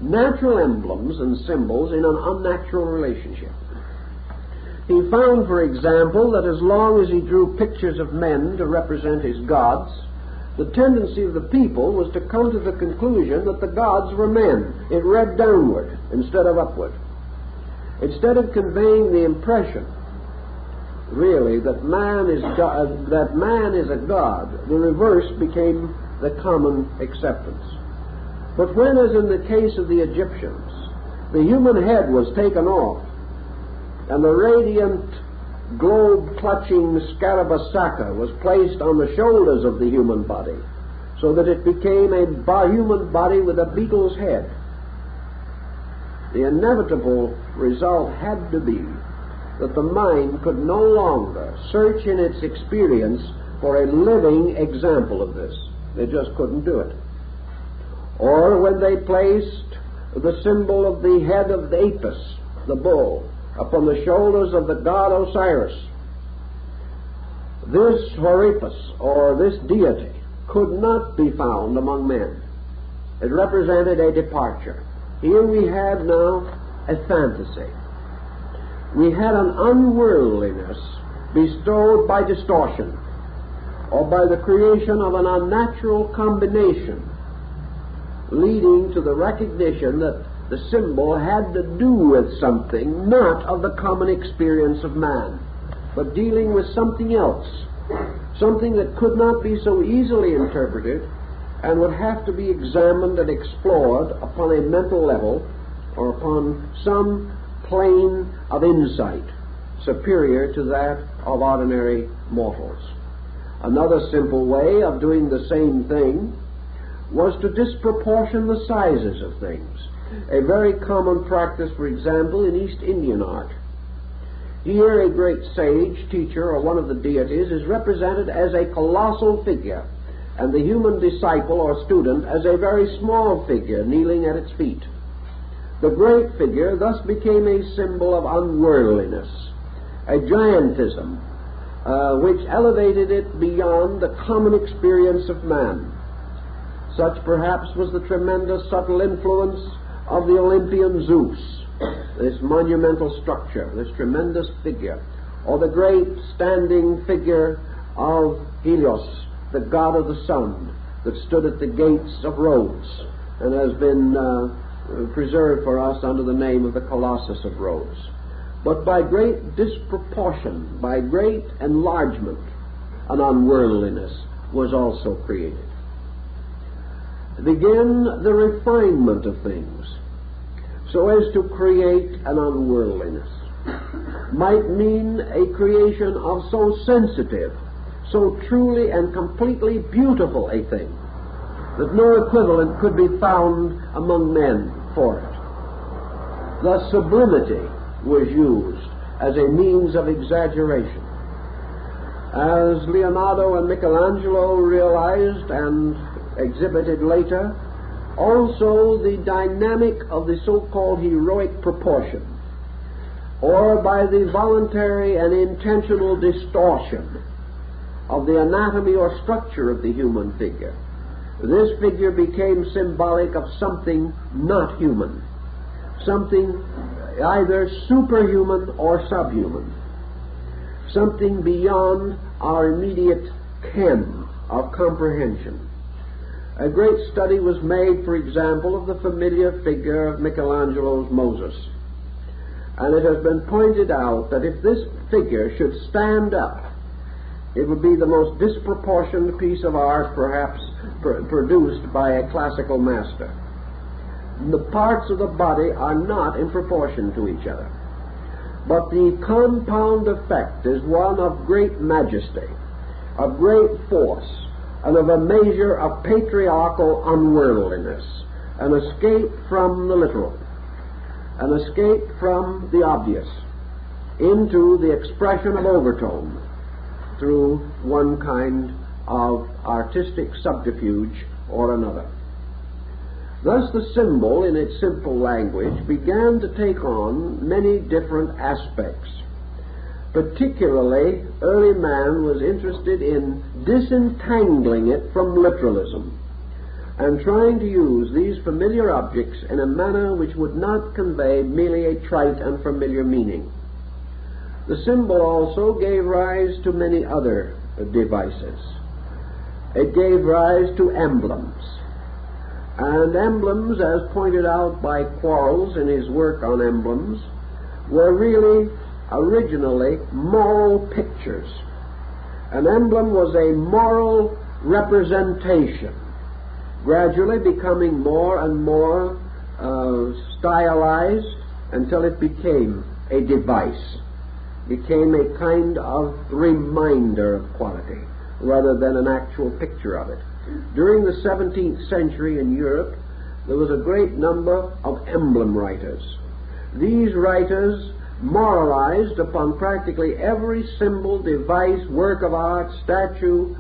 A: natural emblems and symbols in an unnatural relationship. He found, for example, that as long as he drew pictures of men to represent his gods, the tendency of the people was to come to the conclusion that the gods were men. It read downward instead of upward. Instead of conveying the impression, really, that man is a god, the reverse became the common acceptance. But when, as in the case of the Egyptians, the human head was taken off, and the radiant globe-clutching Scarabasaka was placed on the shoulders of the human body, so that it became a human body with a beetle's head, the inevitable result had to be that the mind could no longer search in its experience for a living example of this. They just couldn't do it. Or when they placed the symbol of the head of the Apis, the bull, upon the shoulders of the god Osiris, this Horipus, or this deity, could not be found among men. It represented a departure. Here we have now a fantasy. We had an unworldliness bestowed by distortion, or by the creation of an unnatural combination, leading to the recognition that the symbol had to do with something not of the common experience of man, but dealing with something else, something that could not be so easily interpreted and would have to be examined and explored upon a mental level or upon some plane of insight superior to that of ordinary mortals. Another simple way of doing the same thing was to disproportion the sizes of things. A very common practice, for example, in East Indian art. Here a great sage, teacher, or one of the deities is represented as a colossal figure, and the human disciple or student as a very small figure kneeling at its feet. The great figure thus became a symbol of unworldliness, a giantism, which elevated it beyond the common experience of man. Such perhaps was the tremendous subtle influence of the Olympian Zeus, this monumental structure, this tremendous figure, or the great standing figure of Helios, the god of the sun, that stood at the gates of Rhodes and has been preserved for us under the name of the Colossus of Rhodes. But by great disproportion, by great enlargement, an unworldliness was also created. Begin the refinement of things so as to create an unworldliness might mean a creation of so sensitive, so truly and completely beautiful a thing, that no equivalent could be found among men for it. Thus sublimity was used as a means of exaggeration. As Leonardo and Michelangelo realized and exhibited later, also the dynamic of the so-called heroic proportion, or by the voluntary and intentional distortion of the anatomy or structure of the human figure, this figure became symbolic of something not human, something either superhuman or subhuman, something beyond our immediate ken of comprehension. A great study was made, for example, of the familiar figure of Michelangelo's Moses. And it has been pointed out that if this figure should stand up, it would be the most disproportioned piece of art perhaps produced by a classical master. The parts of the body are not in proportion to each other, but the compound effect is one of great majesty, of great force, and of a measure of patriarchal unworldliness, an escape from the literal, an escape from the obvious, into the expression of overtone through one kind of artistic subterfuge or another. Thus the symbol, in its simple language, began to take on many different aspects. Particularly, early man was interested in disentangling it from literalism and trying to use these familiar objects in a manner which would not convey merely a trite and familiar meaning. The symbol also gave rise to many other devices. It gave rise to emblems. And emblems, as pointed out by Quarles in his work on emblems, were really originally moral pictures. An emblem was a moral representation, gradually becoming more and more stylized until it became a device, became a kind of reminder of quality rather than an actual picture of it. During the 17th century in Europe, there was a great number of emblem writers. These writers moralized upon practically every symbol, device, work of art, statue,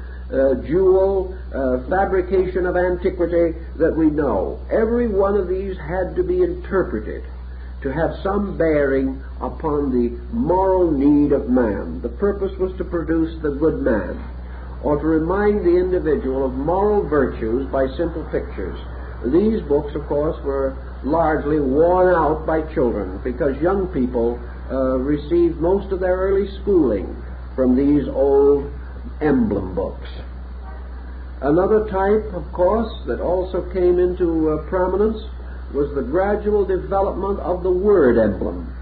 A: jewel, fabrication of antiquity that we know. Every one of these had to be interpreted to have some bearing upon the moral need of man. The purpose was to produce the good man, or to remind the individual of moral virtues by simple pictures. These books, of course, were largely worn out by children because young people received most of their early schooling from these old emblem books. Another type, of course, that also came into prominence was the gradual development of the word emblem.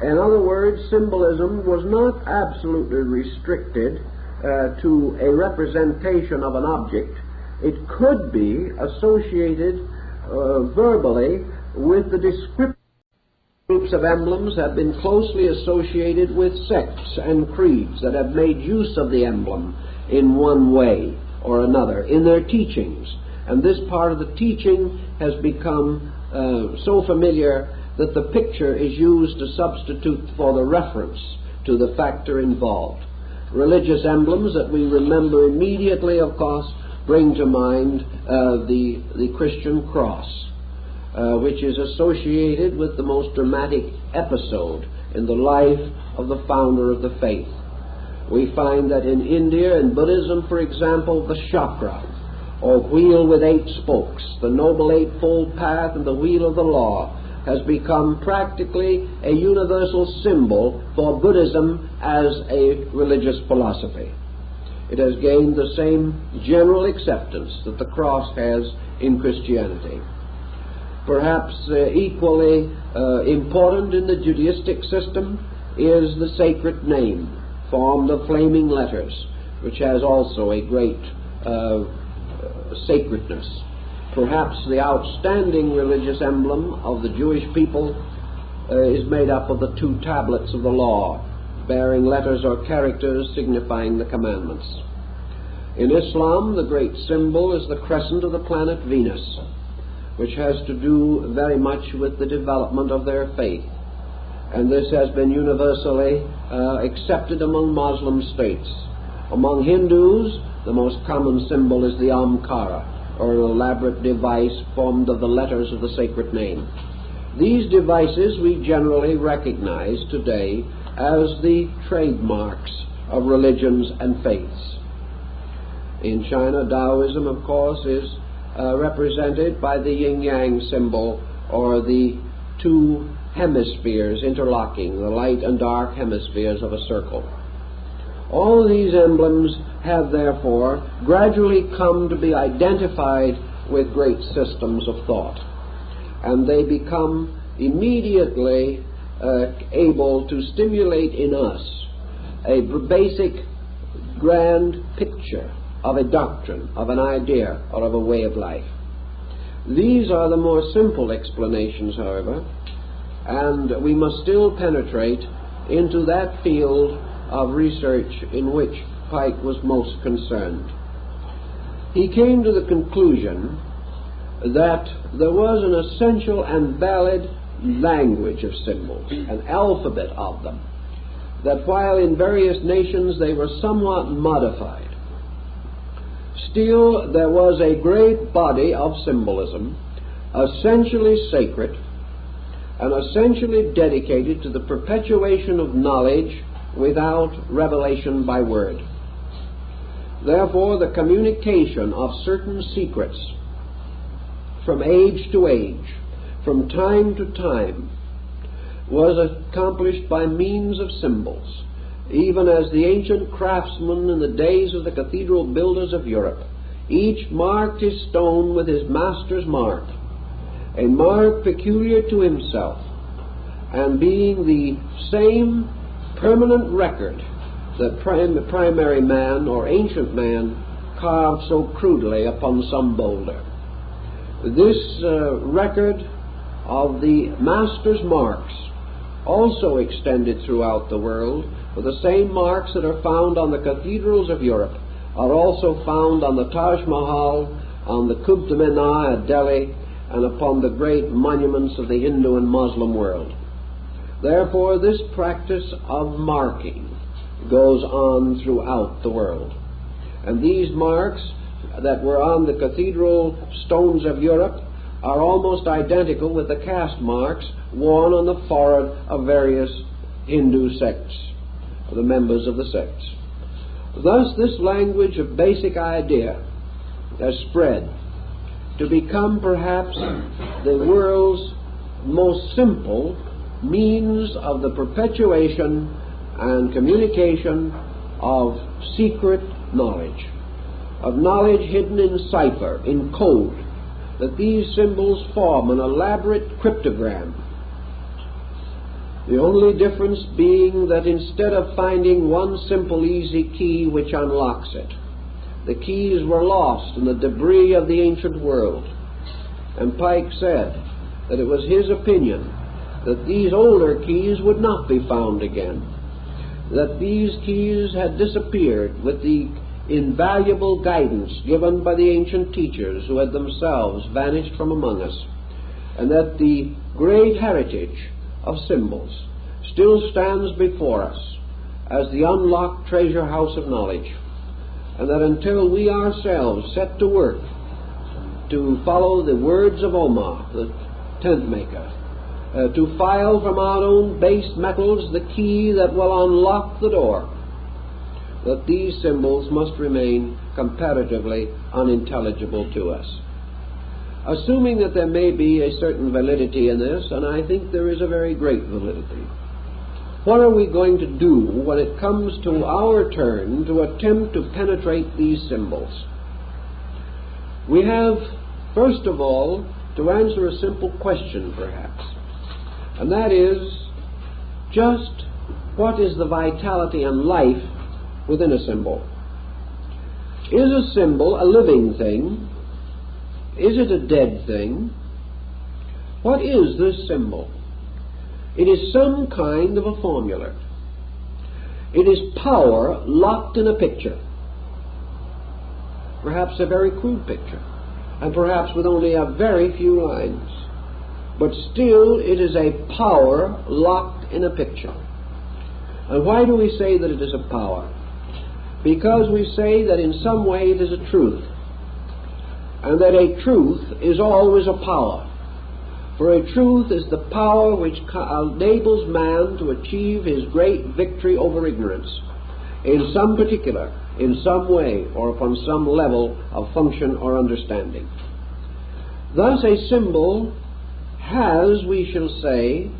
A: In other words, symbolism was not absolutely restricted to a representation of an object. It could be associated verbally with the description. Groups of emblems have been closely associated with sects and creeds that have made use of the emblem in one way or another in their teachings. And this part of the teaching has become so familiar that the picture is used to substitute for the reference to the factor involved. Religious emblems that we remember immediately, of course, bring to mind the Christian cross, which is associated with the most dramatic episode in the life of the founder of the faith. We find that in India, in Buddhism, for example, the chakra, or wheel with 8 spokes, the Noble Eightfold Path and the wheel of the law, has become practically a universal symbol for Buddhism as a religious philosophy. It has gained the same general acceptance that the cross has in Christianity. Perhaps equally important in the Judaistic system is the sacred name, formed of flaming letters, which has also a great sacredness. Perhaps the outstanding religious emblem of the Jewish people is made up of the 2 tablets of the law, bearing letters or characters signifying the commandments. In Islam, the great symbol is the crescent of the planet Venus, which has to do very much with the development of their faith. And this has been universally accepted among Muslim states. Among Hindus, the most common symbol is the Omkara, or an elaborate device formed of the letters of the sacred name. These devices we generally recognize today as the trademarks of religions and faiths. In China, Taoism, of course, is represented by the yin-yang symbol, or the two hemispheres interlocking, the light and dark hemispheres of a circle. All these emblems have therefore gradually come to be identified with great systems of thought, and they become immediately able to stimulate in us a basic grand picture of a doctrine, of an idea, or of a way of life. These are the more simple explanations, however, and we must still penetrate into that field of research in which Pike was most concerned. He came to the conclusion that there was an essential and valid language of symbols, an alphabet of them, that while in various nations they were somewhat modified, still there was a great body of symbolism, essentially sacred and essentially dedicated to the perpetuation of knowledge without revelation by word. Therefore, the communication of certain secrets from age to age, from time to time, was accomplished by means of symbols, even as the ancient craftsmen in the days of the cathedral builders of Europe each marked his stone with his master's mark, a mark peculiar to himself, and being the same permanent record that the primary man or ancient man carved so crudely upon some boulder. This record of the master's marks also extended throughout the world, for the same marks that are found on the cathedrals of Europe are also found on the Taj Mahal, on the Qutb Minar at Delhi, and upon the great monuments of the Hindu and Muslim world. Therefore, this practice of marking goes on throughout the world. And these marks that were on the cathedral stones of Europe are almost identical with the caste marks worn on the forehead of various Hindu sects, the members of the sects. Thus, this language of basic idea has spread to become perhaps the world's most simple means of the perpetuation and communication of secret knowledge, of knowledge hidden in cipher, in code, that these symbols form an elaborate cryptogram. The only difference being that instead of finding one simple easy key which unlocks it, the keys were lost in the debris of the ancient world. And Pike said that it was his opinion that these older keys would not be found again, that these keys had disappeared with the invaluable guidance given by the ancient teachers who had themselves vanished from among us, and that the great heritage of symbols still stands before us as the unlocked treasure house of knowledge, and that until we ourselves set to work to follow the words of Omar, the tent maker, to file from our own base metals the key that will unlock the door, that these symbols must remain comparatively unintelligible to us. Assuming that there may be a certain validity in this, and I think there is a very great validity, what are we going to do when it comes to our turn to attempt to penetrate these symbols? We have, first of all, to answer a simple question, perhaps, and that is, just what is the vitality and life within a symbol? Is a symbol a living thing? Is it a dead thing? What is this symbol? It is some kind of a formula. It is power locked in a picture.
B: perhaps a very crude picture, and perhaps with only a very few lines. But still it is a power locked in a picture. And why do we say that it is a power? Because we say that in some way it is a truth, and that a truth is always a power. For a truth is the power which enables man to achieve his great victory over ignorance in some particular, in some way, or upon some level of function or understanding. Thus a symbol has, we shall say,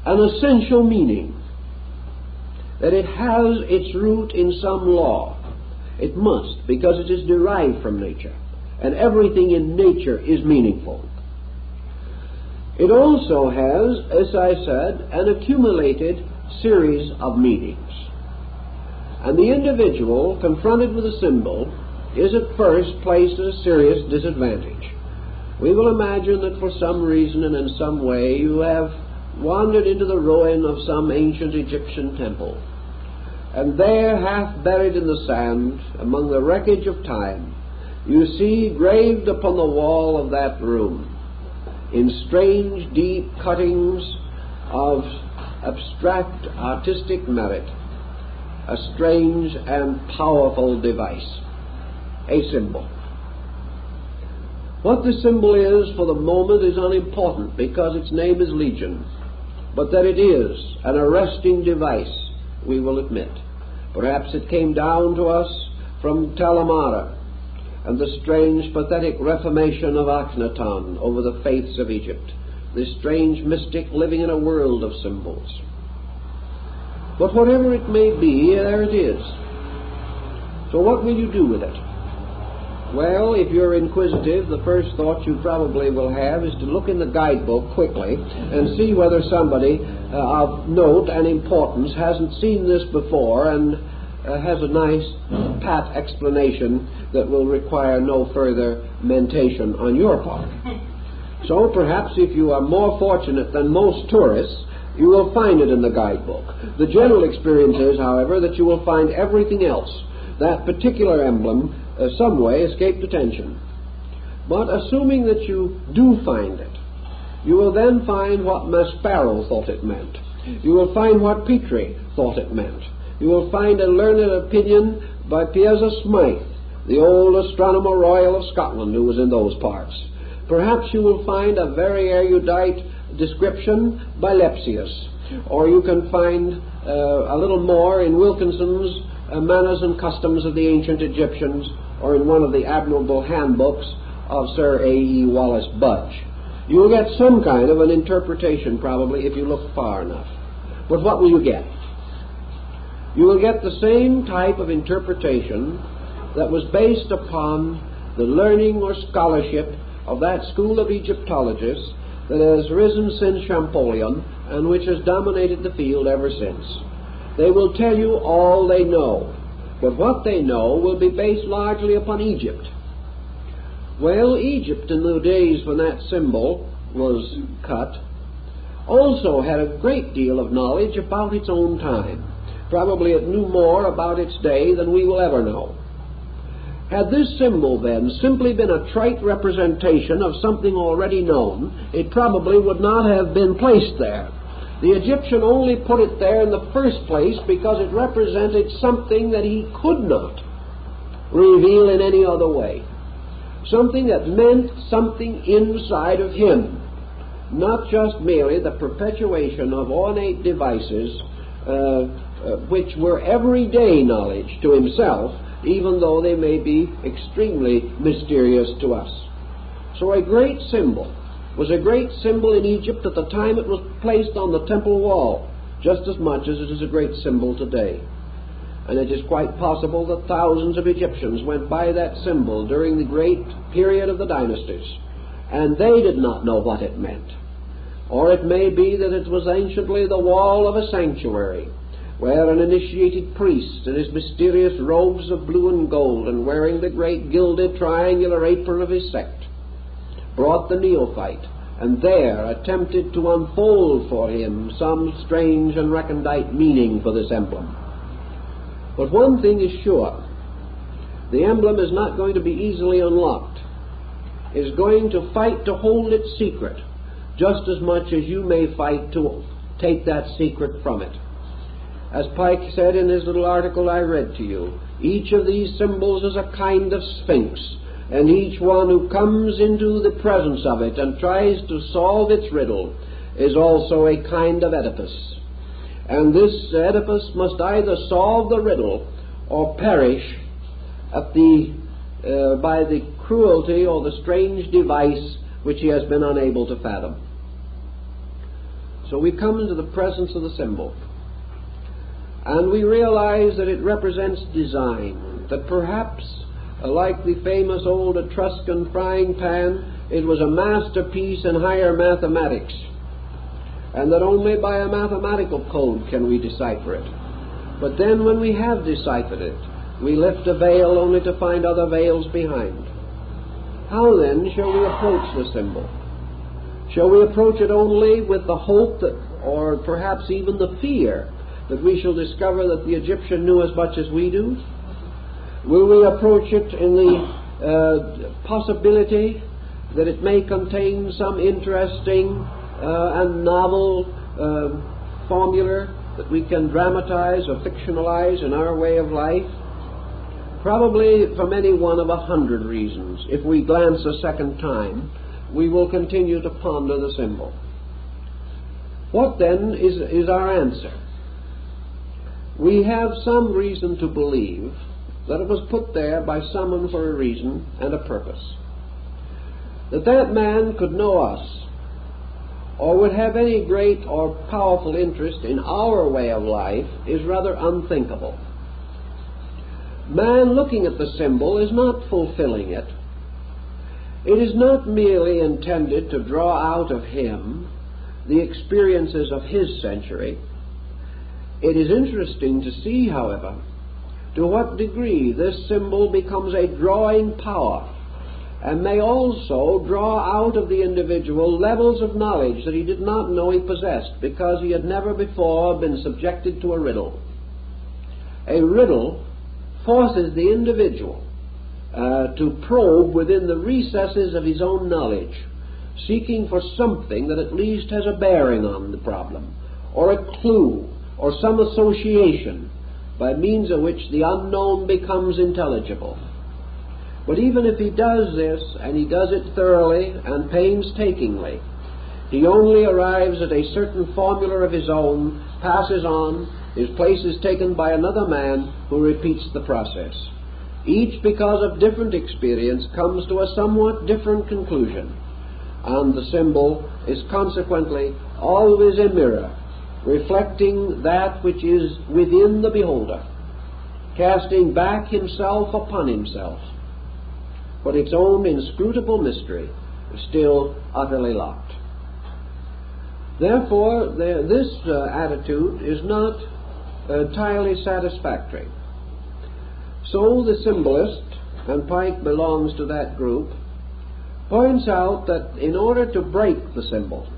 B: an essential meaning, that it has its root in some law. It must, because it is derived from nature, and everything in nature is meaningful. It also has, as I said, an accumulated series of meanings. And the individual confronted with a symbol is at first placed at a serious disadvantage. We will imagine that for some reason and in some way you have wandered into the ruin of some ancient Egyptian temple, and there, half buried in the sand, among the wreckage of time, you see graved upon the wall of that room, in strange, deep cuttings of abstract artistic merit, a strange and powerful device, a symbol. What the symbol is for the moment is unimportant, because its name is Legion, but that it is an arresting device, we will admit. Perhaps it came down to us from Talamara and the strange, pathetic reformation of Akhenaton over the faiths of Egypt, this strange mystic living in a world of symbols. But whatever it may be, there it is. So what will you do with it? Well, if you're inquisitive, the first thought you probably will have is to look in the guidebook quickly and see whether somebody of note and importance hasn't seen this before and has a nice pat explanation that will require no further mentation on your part. So perhaps if you are more fortunate than most tourists, you will find it in the guidebook. The general experience is, however, that you will find everything else. That particular emblem some way escaped attention. But assuming that you do find it, you will then find what Maspero thought it meant. You will find what Petrie thought it meant. You will find a learned opinion by Piazza Smythe, the old Astronomer Royal of Scotland, who was in those parts. Perhaps you will find a very erudite description by Lepsius, or you can find a little more in Wilkinson's Manners and Customs of the Ancient Egyptians, or in one of the admirable handbooks of Sir A.E. Wallace Budge. You will get some kind of an interpretation, probably, if you look far enough. But what will you get? You will get the same type of interpretation that was based upon the learning or scholarship of that school of Egyptologists that has risen since Champollion and which has dominated the field ever since. They will tell you all they know, but what they know will be based largely upon Egypt. Well, Egypt in the days when that symbol was cut also had a great deal of knowledge about its own time. Probably it knew more about its day than we will ever know. Had this symbol then simply been a trite representation of something already known, it probably would not have been placed there. The Egyptian only put it there in the first place because it represented something that he could not reveal in any other way. Something that meant something inside of him, not just merely the perpetuation of ornate devices which were everyday knowledge to himself, even though they may be extremely mysterious to us. So a great symbol was a great symbol in Egypt at the time it was placed on the temple wall, just as much as it is a great symbol today. And it is quite possible that thousands of Egyptians went by that symbol during the great period of the dynasties, and they did not know what it meant. Or it may be that it was anciently the wall of a sanctuary, where an initiated priest in his mysterious robes of blue and gold and wearing the great gilded triangular apron of his sect brought the neophyte and there attempted to unfold for him some strange and recondite meaning for this emblem. But one thing is sure, The emblem is not going to be easily unlocked. It's going to fight to hold its secret, just as much as you may fight to take that secret from it. As Pike said in his little article I read to you, each of these symbols is a kind of sphinx, and each one who comes into the presence of it and tries to solve its riddle is also a kind of Oedipus. And this Oedipus must either solve the riddle or perish at by the cruelty or the strange device which he has been unable to fathom. So we come into the presence of the symbol, and we realize that it represents design, that perhaps, like the famous old Etruscan frying pan, it was a masterpiece in higher mathematics, and that only by a mathematical code can we decipher it. But then when we have deciphered it, we lift a veil only to find other veils behind. How then shall we approach the symbol? Shall we approach it only with the hope that, or perhaps even the fear, that we shall discover that the Egyptian knew as much as we do? Will we approach it in the possibility that it may contain some interesting and novel formula that we can dramatize or fictionalize in our way of life? Probably from any one of 100 reasons. If we glance a second time, we will continue to ponder the symbol. What then is our answer? We have some reason to believe that it was put there by someone for a reason and a purpose. That man could know us, or would have any great or powerful interest in our way of life, is rather unthinkable. Man looking at the symbol is not fulfilling it. It is not merely intended to draw out of him the experiences of his century. It is interesting to see, however, to what degree this symbol becomes a drawing power, and may also draw out of the individual levels of knowledge that he did not know he possessed, because he had never before been subjected to a riddle. A riddle forces the individual to probe within the recesses of his own knowledge, seeking for something that at least has a bearing on the problem, or a clue, or some association by means of which the unknown becomes intelligible. But even if he does this, and he does it thoroughly and painstakingly, he only arrives at a certain formula of his own, passes on, his place is taken by another man who repeats the process. Each, because of different experience, comes to a somewhat different conclusion, and the symbol is consequently always a mirror, reflecting that which is within the beholder, casting back himself upon himself. But its own inscrutable mystery is still utterly locked. Therefore, this attitude is not entirely satisfactory. So the symbolist, and Pike belongs to that group, points out that in order to break the symbol,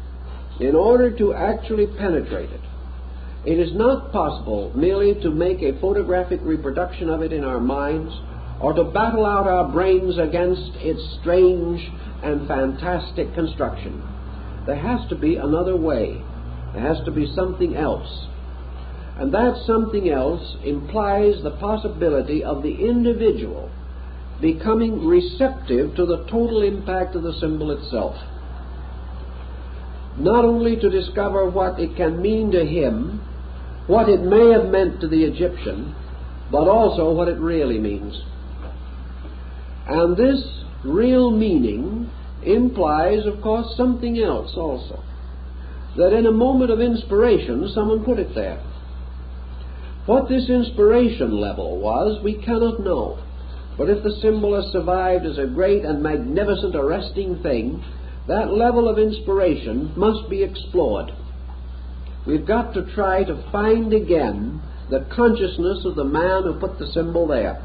B: in order to actually penetrate it, it is not possible merely to make a photographic reproduction of it in our minds, or to battle out our brains against its strange and fantastic construction. There has to be another way. There has to be something else. And that something else implies the possibility of the individual becoming receptive to the total impact of the symbol itself. Not only to discover what it can mean to him, what it may have meant to the Egyptian, but also what it really means. And this real meaning implies, of course, something else also. That in a moment of inspiration, someone put it there. What this inspiration level was, we cannot know. But if the symbol has survived as a great and magnificent arresting thing, that level of inspiration must be explored. We've got to try to find again the consciousness of the man who put the symbol there.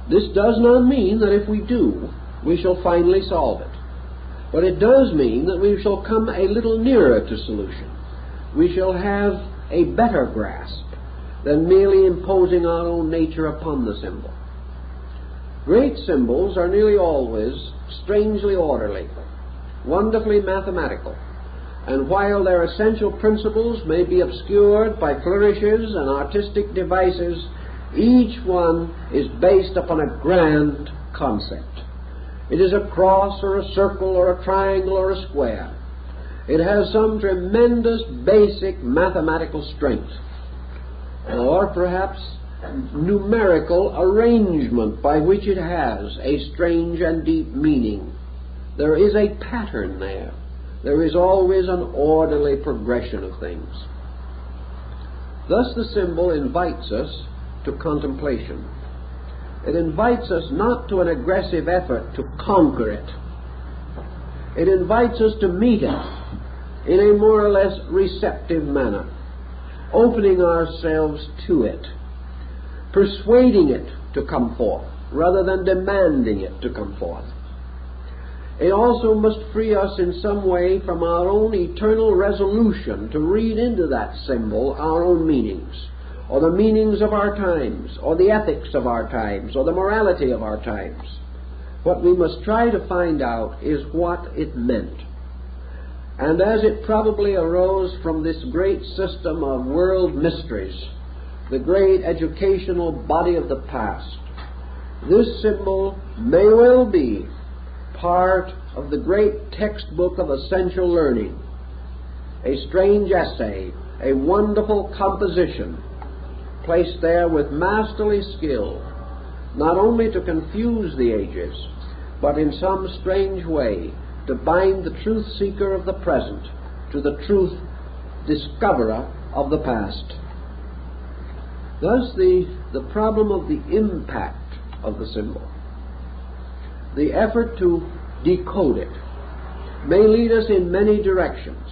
B: This does not mean that if we do, we shall finally solve it. But it does mean that we shall come a little nearer to solution. We shall have a better grasp than merely imposing our own nature upon the symbol. Great symbols are nearly always strangely orderly, wonderfully mathematical, and while their essential principles may be obscured by flourishes and artistic devices, each one is based upon a grand concept. It is a cross or a circle or a triangle or a square. It has some tremendous basic mathematical strength, or perhaps numerical arrangement by which it has a strange and deep meaning. There is a pattern there. There is always an orderly progression of things. Thus the symbol invites us to contemplation. It invites us not to an aggressive effort to conquer it. It invites us to meet it in a more or less receptive manner, opening ourselves to it, persuading it to come forth rather than demanding it to come forth. It also must free us in some way from our own eternal resolution to read into that symbol our own meanings, or the meanings of our times, or the ethics of our times, or the morality of our times. What we must try to find out is what it meant. And as it probably arose from this great system of world mysteries, the great educational body of the past, this symbol may well be part of the great textbook of essential learning, a strange essay, a wonderful composition, placed there with masterly skill, not only to confuse the ages, but in some strange way to bind the truth seeker of the present to the truth discoverer of the past. Thus the problem of the impact of the symbol, the effort to decode it, may lead us in many directions.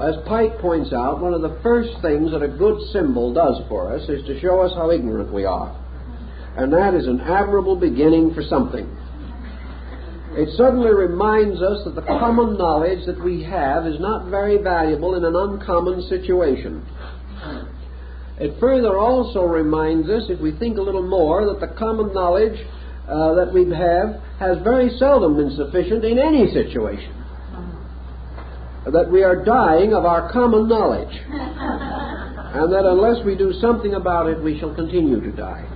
B: As Pike points out, one of the first things that a good symbol does for us is to show us how ignorant we are. And that is an admirable beginning for something. It suddenly reminds us that the common knowledge that we have is not very valuable in an uncommon situation. It further also reminds us, if we think a little more, that the common knowledge that we have has very seldom been sufficient in any situation. That we are dying of our common knowledge, and that unless we do something about it, we shall continue to die.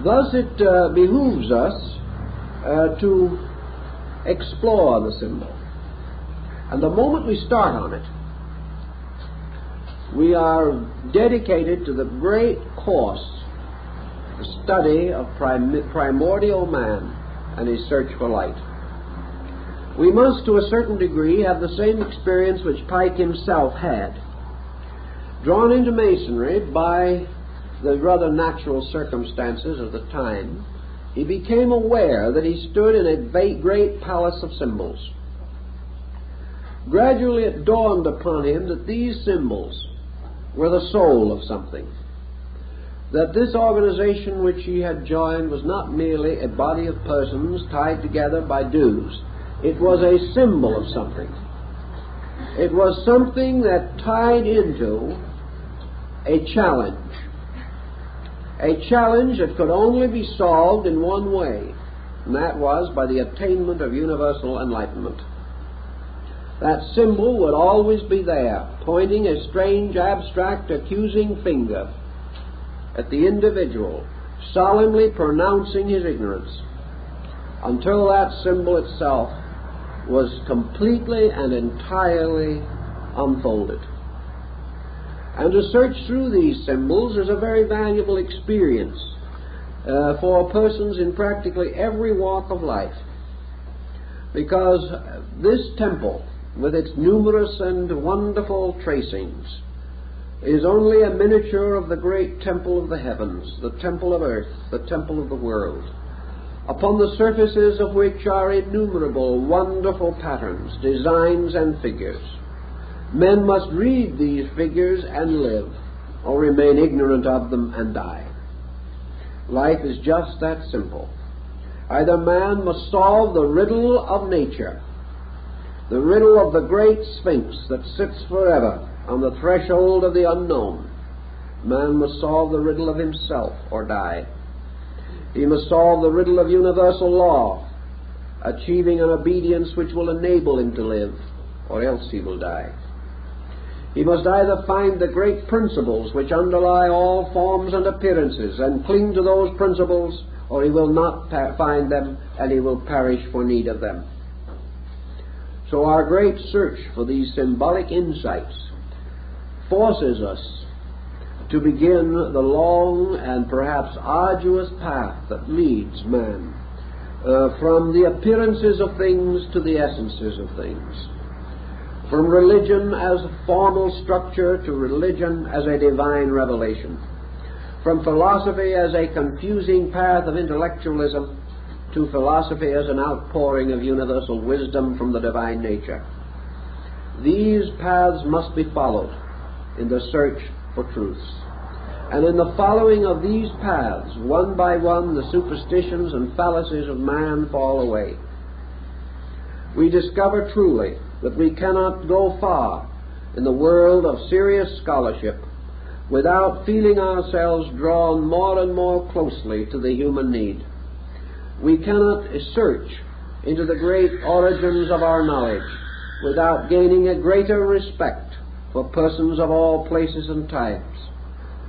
B: Thus it behooves us to explore the symbol. And the moment we start on it, we are dedicated to the great course, the study of primordial man and his search for light. We must, to a certain degree, have the same experience which Pike himself had. Drawn into Masonry by the rather natural circumstances of the time, he became aware that he stood in a great palace of symbols. Gradually it dawned upon him that these symbols were the soul of something, that this organization which he had joined was not merely a body of persons tied together by dues. It was a symbol of something. It was something that tied into a challenge that could only be solved in one way, and that was by the attainment of universal enlightenment. That symbol would always be there, pointing a strange, abstract, accusing finger at the individual, solemnly pronouncing his ignorance, until that symbol itself was completely and entirely unfolded. And to search through these symbols is a very valuable experience for persons in practically every walk of life, because this temple, with its numerous and wonderful tracings, is only a miniature of the great temple of the heavens, the temple of earth, the temple of the world, upon the surfaces of which are innumerable wonderful patterns, designs, and figures. Men must read these figures and live, or remain ignorant of them and die. Life is just that simple. Either man must solve the riddle of nature, the riddle of the great Sphinx that sits forever on the threshold of the unknown. Man must solve the riddle of himself or die. He must solve the riddle of universal law, achieving an obedience which will enable him to live, or else he will die. He must either find the great principles which underlie all forms and appearances and cling to those principles, or he will not find them and he will perish for need of them. So our great search for these symbolic insights forces us to begin the long and perhaps arduous path that leads man from the appearances of things to the essences of things, from religion as a formal structure to religion as a divine revelation, from philosophy as a confusing path of intellectualism to philosophy as an outpouring of universal wisdom from the divine nature. These paths must be followed in the search for truths. And in the following of these paths, one by one, the superstitions and fallacies of man fall away. We discover truly that we cannot go far in the world of serious scholarship without feeling ourselves drawn more and more closely to the human need. We cannot search into the great origins of our knowledge without gaining a greater respect for persons of all places and times.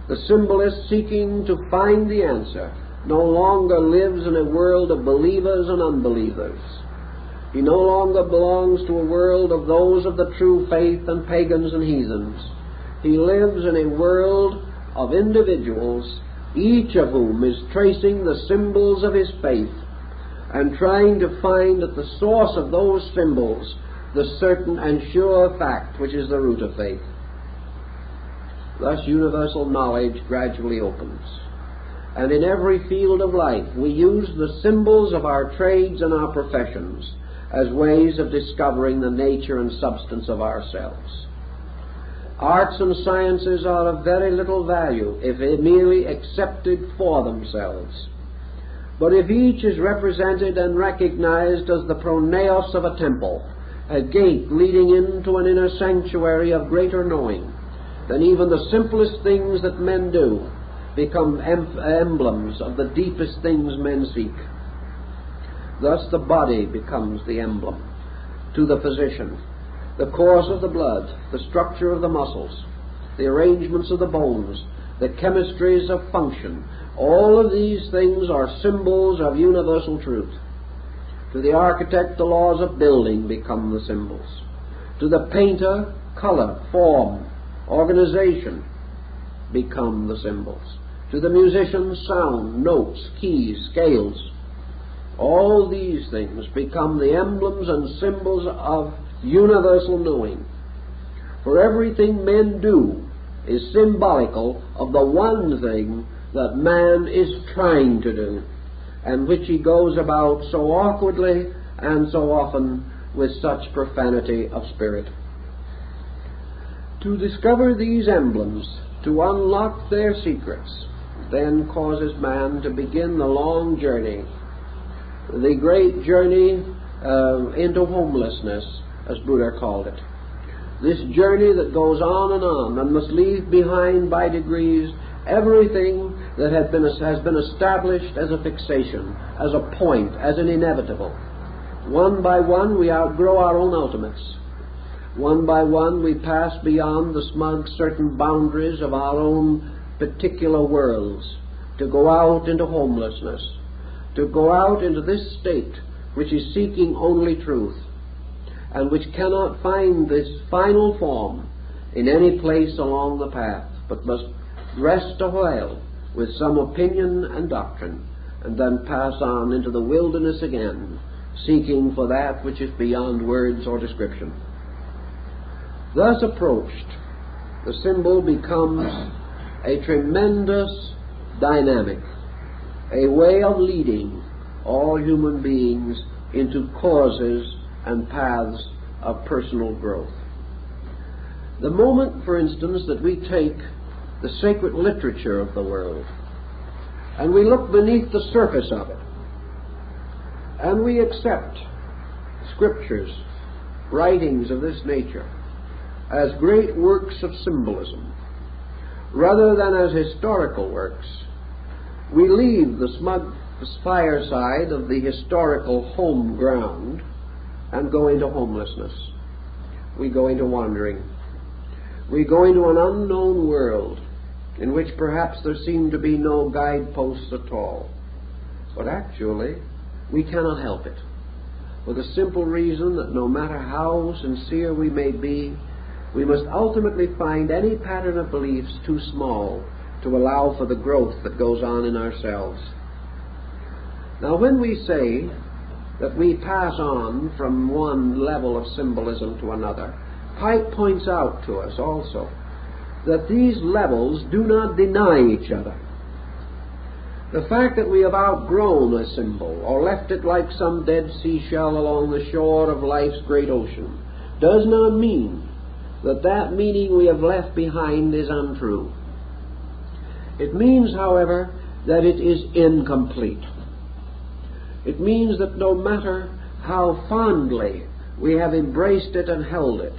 B: The symbolist, seeking to find the answer, no longer lives in a world of believers and unbelievers. He no longer belongs to a world of those of the true faith and pagans and heathens. He lives in a world of individuals, each of whom is tracing the symbols of his faith and trying to find at the source of those symbols the certain and sure fact which is the root of faith. Thus universal knowledge gradually opens. And in every field of life we use the symbols of our trades and our professions as ways of discovering the nature and substance of ourselves. Arts and sciences are of very little value if merely accepted for themselves. But if each is represented and recognized as the pronaos of a temple, a gate leading into an inner sanctuary of greater knowing, then even the simplest things that men do become emblems of the deepest things men seek. Thus the body becomes the emblem to the physician. The course of the blood, the structure of the muscles, the arrangements of the bones, the chemistries of function, all of these things are symbols of universal truth. To the architect, the laws of building become the symbols. To the painter, color, form, organization become the symbols. To the musician, sound, notes, keys, scales. All these things become the emblems and symbols of universal knowing. For everything men do is symbolical of the one thing that man is trying to do, and which he goes about so awkwardly and so often with such profanity of spirit. To discover these emblems, to unlock their secrets, then causes man to begin the long journey, the great journey into homelessness, as Buddha called it. This journey that goes on and must leave behind by degrees everything that has been established as a fixation, as a point, as an inevitable. One by one we outgrow our own ultimates. One by one we pass beyond the smug certain boundaries of our own particular worlds, to go out into homelessness, to go out into this state which is seeking only truth, and which cannot find this final form in any place along the path, but must rest a while with some opinion and doctrine, and then pass on into the wilderness again, seeking for that which is beyond words or description. Thus approached, the symbol becomes a tremendous dynamic, a way of leading all human beings into causes and paths of personal growth. The moment, for instance, that we take the sacred literature of the world and we look beneath the surface of it and we accept scriptures, writings of this nature, as great works of symbolism rather than as historical works, we leave the smug fireside of the historical home ground and go into homelessness. We go into wandering. We go into an unknown world in which perhaps there seem to be no guideposts at all. But actually, we cannot help it, for the simple reason that no matter how sincere we may be, we must ultimately find any pattern of beliefs too small to allow for the growth that goes on in ourselves. Now, when we say that we pass on from one level of symbolism to another, Pike points out to us also that these levels do not deny each other. The fact that we have outgrown a symbol or left it like some dead seashell along the shore of life's great ocean does not mean that that meaning we have left behind is untrue. It means, however, that it is incomplete. It means that no matter how fondly we have embraced it and held it,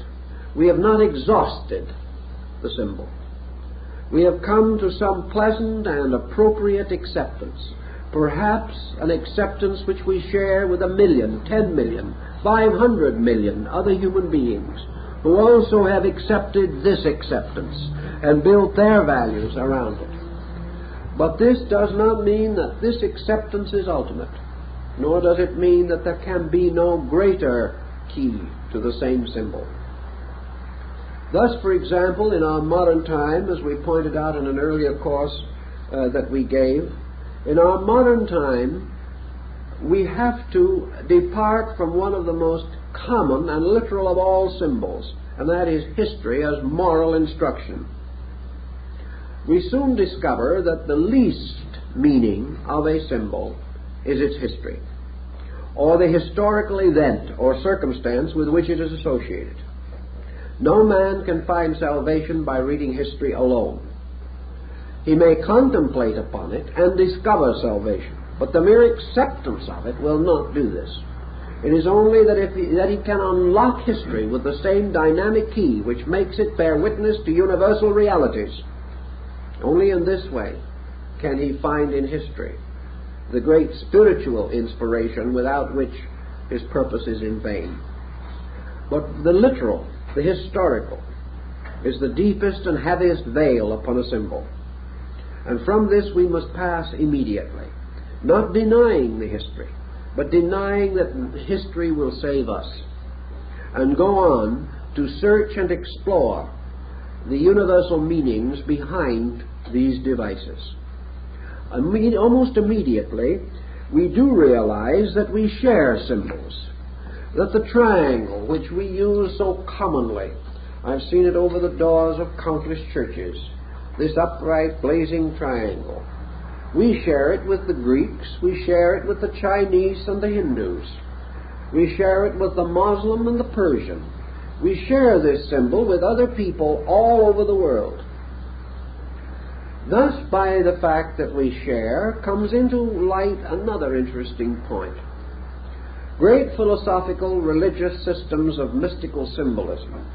B: we have not exhausted the symbol. We have come to some pleasant and appropriate acceptance, perhaps an acceptance which we share with 1 million, 10 million, 500 million other human beings who also have accepted this acceptance and built their values around it. But this does not mean that this acceptance is ultimate, nor does it mean that there can be no greater key to the same symbol. Thus, for example, in our modern time, as we pointed out in an earlier course that we gave, in our modern time, we have to depart from one of the most common and literal of all symbols, and that is history as moral instruction. We soon discover that the least meaning of a symbol is its history, or the historical event or circumstance with which it is associated. No man can find salvation by reading history alone. He may contemplate upon it and discover salvation, but the mere acceptance of it will not do this. It is only that he can unlock history with the same dynamic key which makes it bear witness to universal realities. Only in this way can he find in history the great spiritual inspiration without which his purpose is in vain. But the literal, the historical, is the deepest and heaviest veil upon a symbol. And from this we must pass immediately, not denying the history, but denying that history will save us, and go on to search and explore the universal meanings behind these devices. Almost immediately, we do realize that we share symbols, that the triangle, which we use so commonly, I've seen it over the doors of countless churches, this upright, blazing triangle. We share it with the Greeks, we share it with the Chinese and the Hindus, we share it with the Muslim and the Persian. We share this symbol with other people all over the world. Thus, by the fact that we share, comes into light another interesting point. Great philosophical, religious systems of mystical symbolism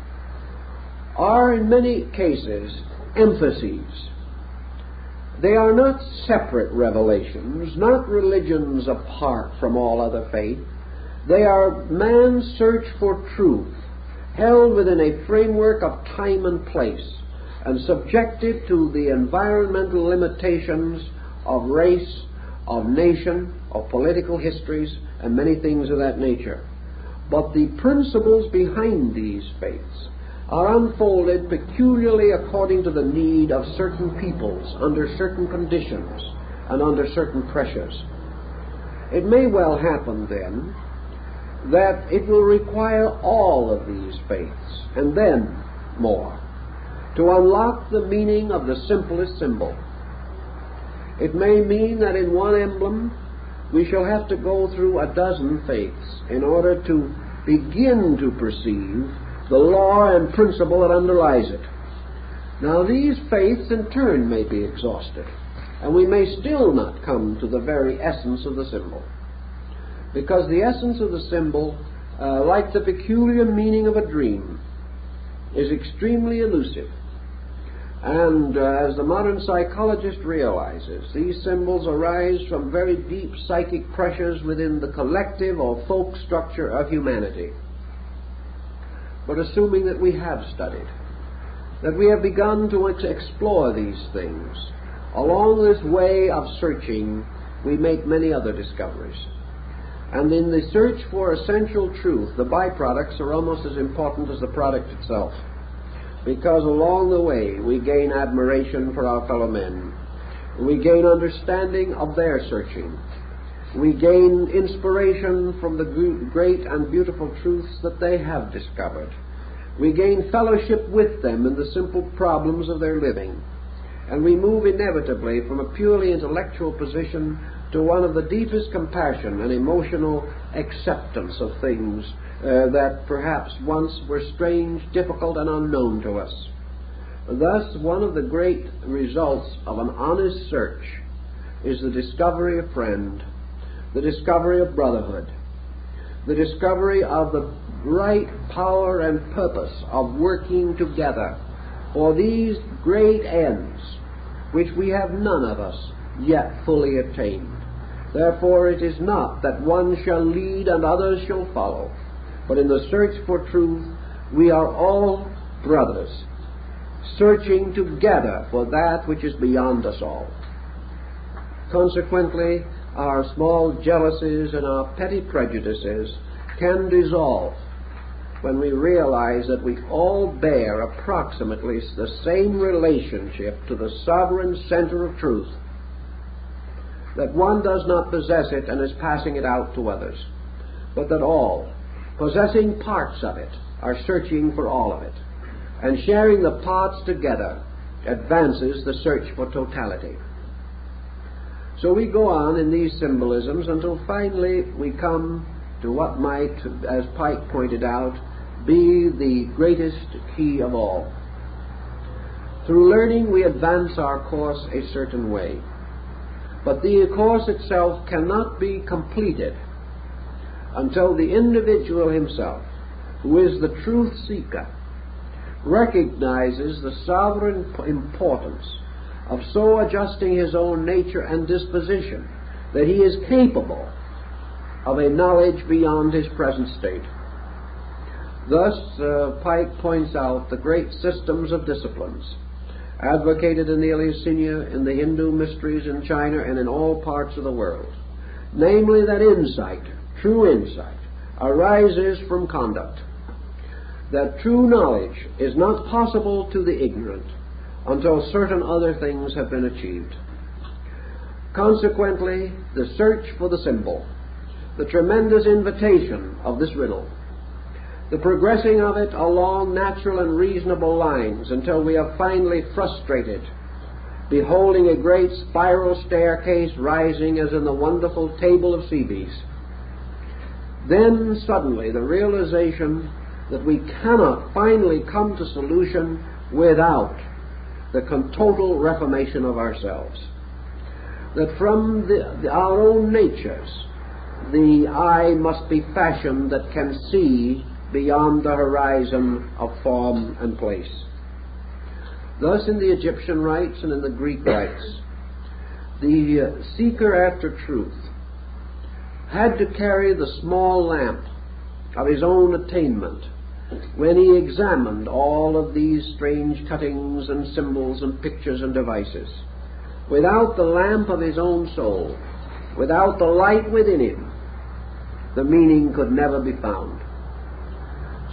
B: are in many cases emphases. They are not separate revelations, not religions apart from all other faith. They are man's search for truth, held within a framework of time and place, and subjected to the environmental limitations of race, of nation, of political histories, and many things of that nature. But the principles behind these faiths are unfolded peculiarly according to the need of certain peoples, under certain conditions, and under certain pressures. It may well happen, then, that it will require all of these faiths, and then more, to unlock the meaning of the simplest symbol. It may mean that in one emblem we shall have to go through a dozen faiths in order to begin to perceive the law and principle that underlies it. Now, these faiths in turn may be exhausted, and we may still not come to the very essence of the symbol, because the essence of the symbol, like the peculiar meaning of a dream, is extremely elusive. And as the modern psychologist realizes, these symbols arise from very deep psychic pressures within the collective or folk structure of humanity. But assuming that we have studied, that we have begun to explore these things, along this way of searching, we make many other discoveries. And in the search for essential truth, the byproducts are almost as important as the product itself, because along the way we gain admiration for our fellow men. We gain understanding of their searching. We gain inspiration from the great and beautiful truths that they have discovered. We gain fellowship with them in the simple problems of their living. And we move inevitably from a purely intellectual position to one of the deepest compassion and emotional acceptance of things that perhaps once were strange, difficult, and unknown to us. Thus, one of the great results of an honest search is the discovery of friend, the discovery of brotherhood, the discovery of the right power and purpose of working together for these great ends, which we have none of us yet fully attained. Therefore it is not that one shall lead and others shall follow, but in the search for truth we are all brothers, searching together for that which is beyond us all. Consequently, our small jealousies and our petty prejudices can dissolve when we realize that we all bear approximately the same relationship to the sovereign center of truth, that one does not possess it and is passing it out to others, but that all, possessing parts of it, are searching for all of it, and sharing the parts together advances the search for totality. So we go on in these symbolisms until finally we come to what might, as Pike pointed out, be the greatest key of all. Through learning we advance our course a certain way, but the course itself cannot be completed until the individual himself, who is the truth seeker, recognizes the sovereign importance of so adjusting his own nature and disposition that he is capable of a knowledge beyond his present state. Thus, Pike points out the great systems of disciplines advocated in the Eleusinian, in the Hindu mysteries in China, and in all parts of the world. Namely, that insight, true insight, arises from conduct. That true knowledge is not possible to the ignorant until certain other things have been achieved. Consequently, the search for the symbol, the tremendous invitation of this riddle, the progressing of it along natural and reasonable lines until we are finally frustrated, beholding a great spiral staircase rising as in the wonderful table of Cebes. Then suddenly the realization that we cannot finally come to solution without the total reformation of ourselves. That from our own natures, the eye must be fashioned that can see beyond the horizon of form and place. Thus in the Egyptian rites and in the Greek rites, the seeker after truth had to carry the small lamp of his own attainment when he examined all of these strange cuttings and symbols and pictures and devices. Without the lamp of his own soul, without the light within him, the meaning could never be found.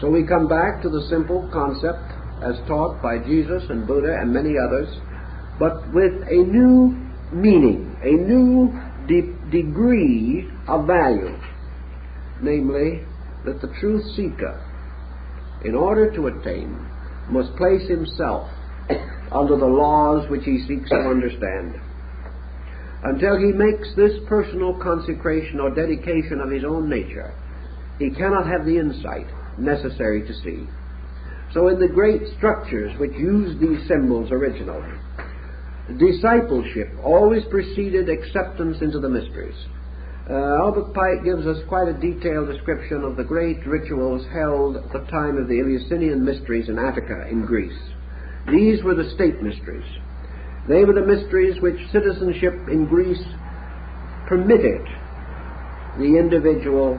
B: So we come back to the simple concept as taught by Jesus and Buddha and many others, but with a new meaning, a new degree of value, namely that the truth seeker, in order to attain, must place himself under the laws which he seeks to understand. Until he makes this personal consecration or dedication of his own nature, he cannot have the insight necessary to see. So in the great structures which use these symbols originally, discipleship always preceded acceptance into the mysteries. Albert Pike gives us quite a detailed description of the great rituals held at the time of the Eleusinian mysteries in Attica in Greece. These were the state mysteries. They were the mysteries which citizenship in Greece permitted the individual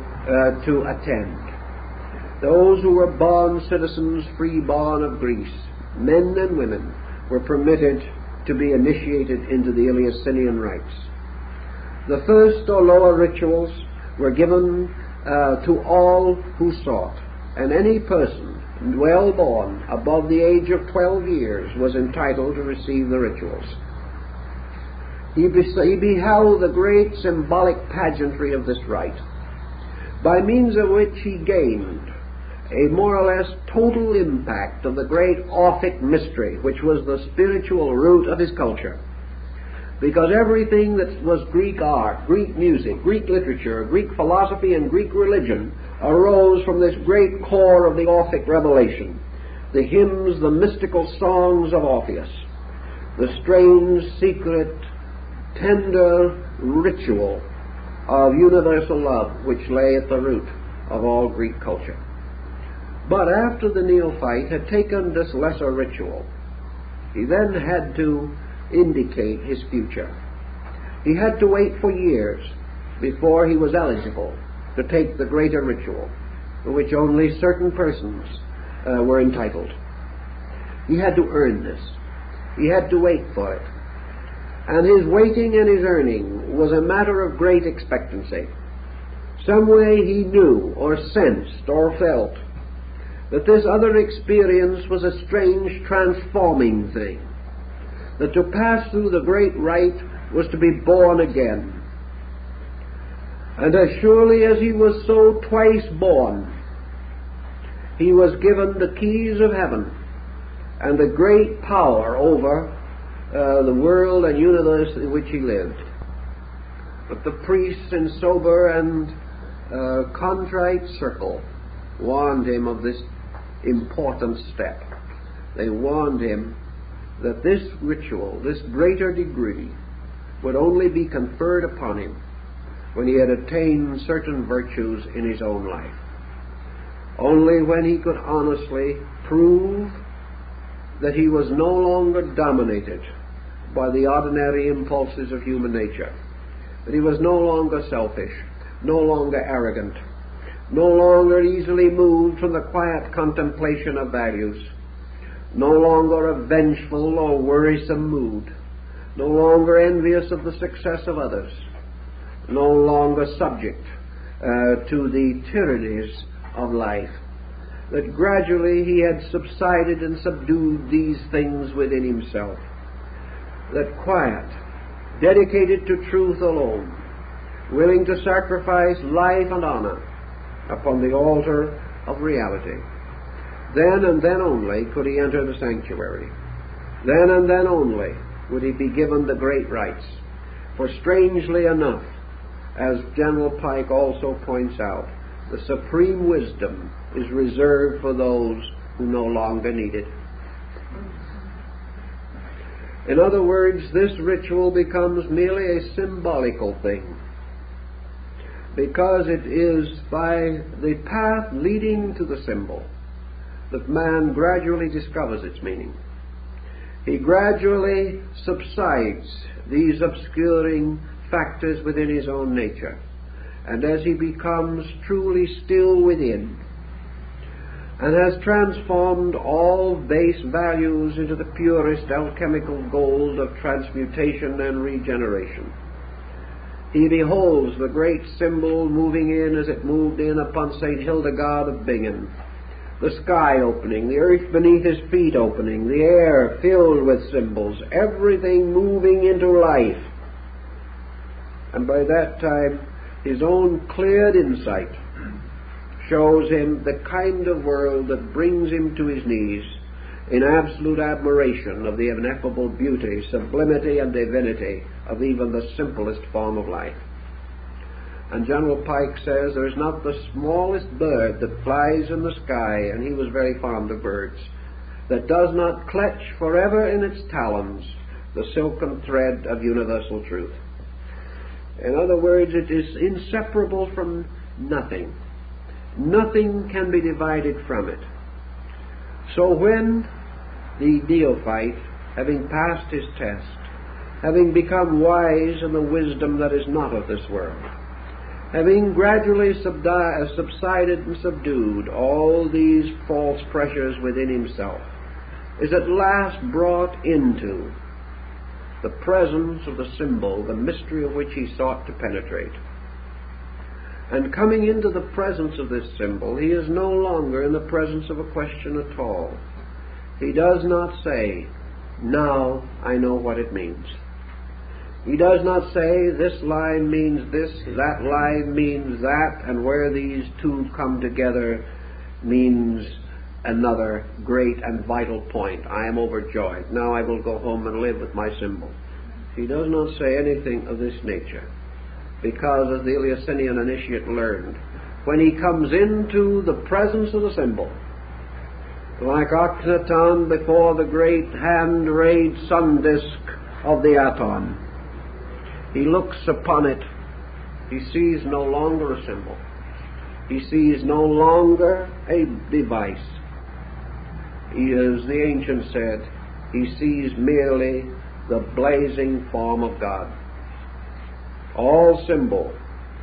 B: to attend. Those who were born citizens, free-born of Greece, men and women, were permitted to be initiated into the Eleusinian rites. The first or lower rituals were given to all who sought, and any person well born above the age of 12 years was entitled to receive the rituals. He beheld the great symbolic pageantry of this rite, by means of which he gained a more or less total impact of the great Orphic mystery, which was the spiritual root of his culture. Because everything that was Greek art, Greek music, Greek literature, Greek philosophy, and Greek religion arose from this great core of the Orphic revelation. The hymns, the mystical songs of Orpheus, the strange, secret, tender ritual of universal love which lay at the root of all Greek culture. But after the neophyte had taken this lesser ritual, he then had to indicate his future. He had to wait for years before he was eligible to take the greater ritual, for which only certain persons were entitled. He had to earn this. He had to wait for it. And his waiting and his earning was a matter of great expectancy. Some way he knew or sensed or felt that this other experience was a strange, transforming thing, that to pass through the great rite was to be born again. And as surely as he was so twice born, he was given the keys of heaven and the great power over the world and universe in which he lived. But the priests in sober and contrite circle warned him of this important step. They warned him that this ritual, this greater degree, would only be conferred upon him when he had attained certain virtues in his own life. Only when he could honestly prove that he was no longer dominated by the ordinary impulses of human nature, that he was no longer selfish, no longer arrogant, no longer easily moved from the quiet contemplation of values, no longer a vengeful or worrisome mood, no longer envious of the success of others, no longer subject to the tyrannies of life, that gradually he had subsided and subdued these things within himself, that quiet, dedicated to truth alone, willing to sacrifice life and honor upon the altar of reality, then and then only could he enter the sanctuary. Then and then only would he be given the great rites. For strangely enough, as General Pike also points out, the supreme wisdom is reserved for those who no longer need it. In other words, this ritual becomes merely a symbolical thing, because it is by the path leading to the symbol that man gradually discovers its meaning. He gradually subsides these obscuring factors within his own nature, and as he becomes truly still within, and has transformed all base values into the purest alchemical gold of transmutation and regeneration, he beholds the great symbol moving in as it moved in upon St. Hildegard of Bingen, the sky opening, the earth beneath his feet opening, the air filled with symbols, everything moving into life. And by that time, his own cleared insight shows him the kind of world that brings him to his knees in absolute admiration of the ineffable beauty, sublimity, and divinity of even the simplest form of life. And General Pike says there is not the smallest bird that flies in the sky, and he was very fond of birds, that does not clutch forever in its talons the silken thread of universal truth. In other words, it is inseparable from nothing. Nothing can be divided from it. So when the neophyte, having passed his test, having become wise in the wisdom that is not of this world, having gradually subsided and subdued all these false pressures within himself, is at last brought into the presence of the symbol, the mystery of which he sought to penetrate. And coming into the presence of this symbol, he is no longer in the presence of a question at all. He does not say, "Now I know what it means." He does not say, "This line means this, that line means that, and where these two come together means another great and vital point. I am overjoyed. Now I will go home and live with my symbol." He does not say anything of this nature, because, as the Eleusinian initiate learned, when he comes into the presence of the symbol, like Akhenaton before the great hand-rayed sun disk of the Aton, he looks upon it. He sees no longer a symbol. He sees no longer a device. He, as the ancient said, he sees merely the blazing form of God. All symbol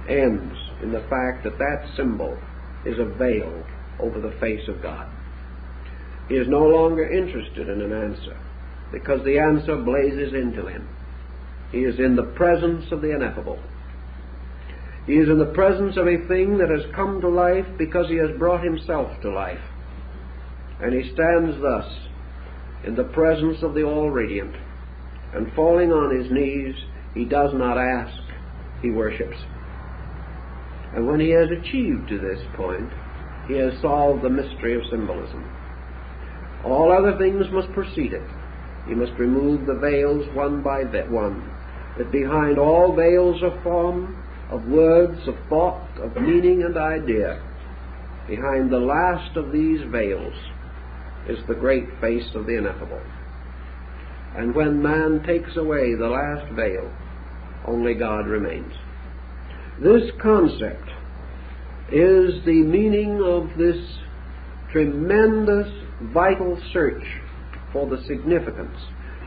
B: ends in the fact that that symbol is a veil over the face of God. He is no longer interested in an answer, because the answer blazes into him. He is in the presence of the ineffable. He is in the presence of a thing that has come to life because he has brought himself to life. And he stands thus in the presence of the All-Radiant, and falling on his knees, he does not ask, he worships. And when he has achieved to this point, he has solved the mystery of symbolism. All other things must precede it. He must remove the veils one by one, that behind all veils of form, of words, of thought, of meaning and idea, behind the last of these veils is the great face of the ineffable. And when man takes away the last veil, only God remains. This concept is the meaning of this tremendous, vital search for the significance.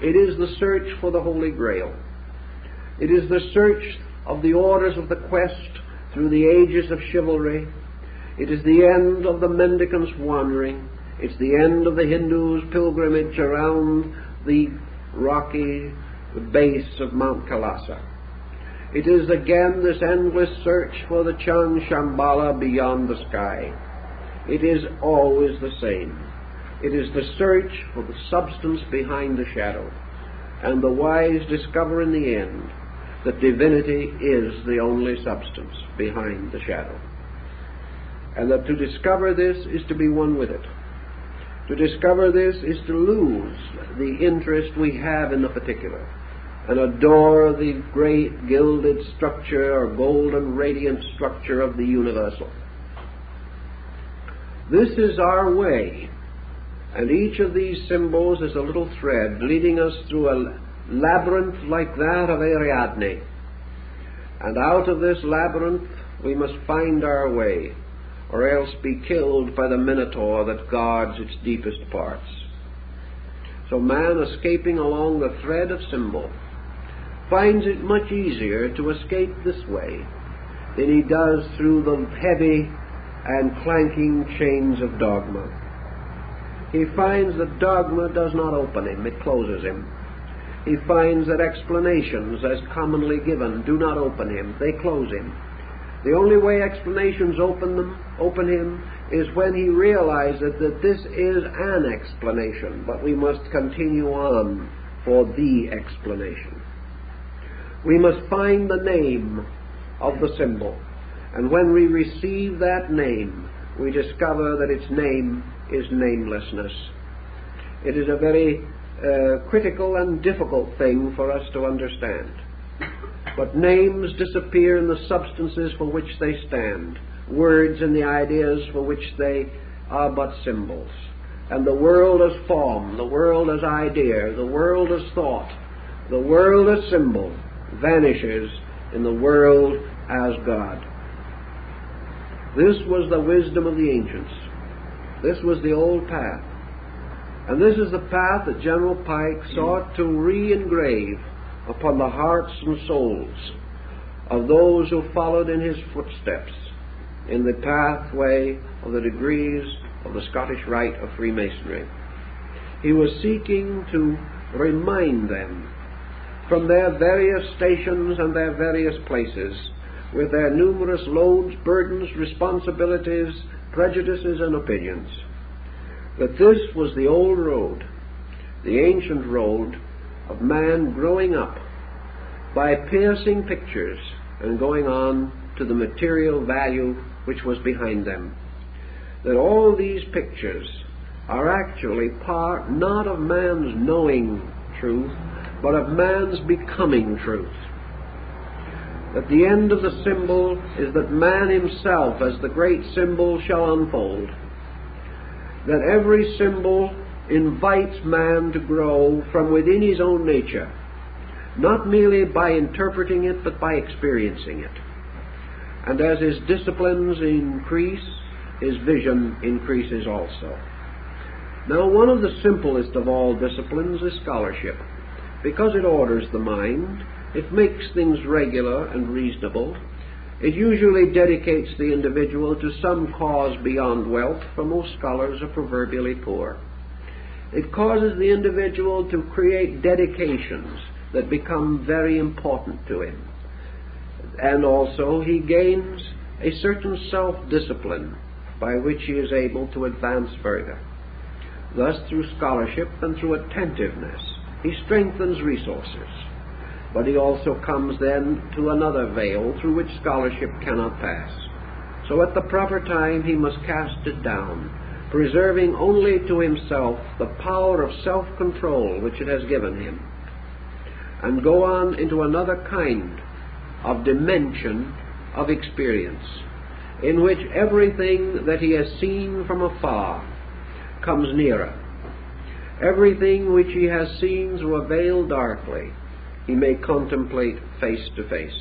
B: It is the search for the Holy Grail. It is the search of the orders of the quest through the ages of chivalry. It is the end of the mendicant's wandering. It's the end of the Hindu's pilgrimage around the rocky base of Mount Kailasa. It is again this endless search for the Chang Shambhala beyond the sky. It is always the same. It is the search for the substance behind the shadow, and the wise discover in the end that divinity is the only substance behind the shadow, and that to discover this is to be one with it. To discover this is to lose the interest we have in the particular and adore the great gilded structure or golden radiant structure of the universal. This is our way, and each of these symbols is a little thread leading us through a labyrinth like that of Ariadne. And out of this labyrinth we must find our way, or else be killed by the minotaur that guards its deepest parts. So man, escaping along the thread of symbol, finds it much easier to escape this way than he does through the heavy and clanking chains of dogma. He finds that dogma does not open him, it closes him. He finds that explanations, as commonly given, do not open him, they close him. The only way explanations open him is when he realizes that this is an explanation, but we must continue on for the explanation. We must find the name of the symbol, and when we receive that name, we discover that its name is namelessness. It is a very critical and difficult thing for us to understand. But names disappear in the substances for which they stand, words in the ideas for which they are but symbols. And the world as form, the world as idea, the world as thought, the world as symbol vanishes in the world as God. This was the wisdom of the ancients. This was the old path. And this is the path that General Pike sought to re-engrave upon the hearts and souls of those who followed in his footsteps in the pathway of the degrees of the Scottish Rite of Freemasonry. He was seeking to remind them from their various stations and their various places, with their numerous loads, burdens, responsibilities, prejudices, and opinions, that this was the old road, the ancient road of man growing up by piercing pictures and going on to the material value which was behind them. That all these pictures are actually part not of man's knowing truth, but of man's becoming truth. That the end of the symbol is that man himself, as the great symbol, shall unfold. That every symbol invites man to grow from within his own nature, not merely by interpreting it, but by experiencing it. And as his disciplines increase, his vision increases also. Now, one of the simplest of all disciplines is scholarship, because it orders the mind, it makes things regular and reasonable, it usually dedicates the individual to some cause beyond wealth, for most scholars are proverbially poor. It causes the individual to create dedications that become very important to him. And also he gains a certain self-discipline by which he is able to advance further. Thus, through scholarship and through attentiveness, he strengthens resources. But he also comes then to another veil through which scholarship cannot pass. So at the proper time he must cast it down, preserving only to himself the power of self-control which it has given him, and go on into another kind of dimension of experience, in which everything that he has seen from afar comes nearer. Everything which he has seen through a veil darkly, he may contemplate face to face.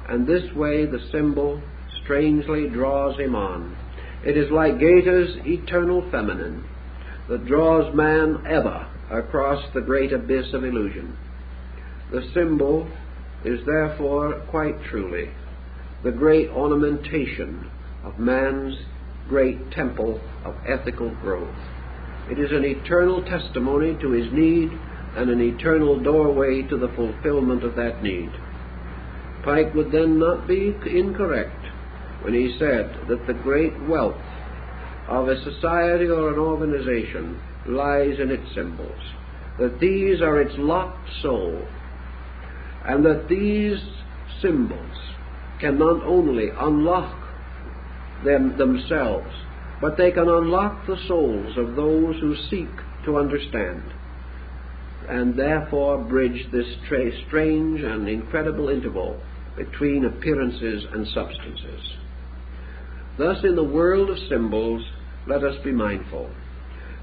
B: And this way the symbol strangely draws him on. It is like Goethe's eternal feminine that draws man ever across the great abyss of illusion. The symbol is therefore quite truly the great ornamentation of man's great temple of ethical growth. It is an eternal testimony to his need and an eternal doorway to the fulfillment of that need. Pike would then not be incorrect when he said that the great wealth of a society or an organization lies in its symbols, that these are its locked soul, and that these symbols can not only unlock them themselves, but they can unlock the souls of those who seek to understand, and therefore bridge this strange and incredible interval between appearances and substances. Thus, in the world of symbols, let us be mindful,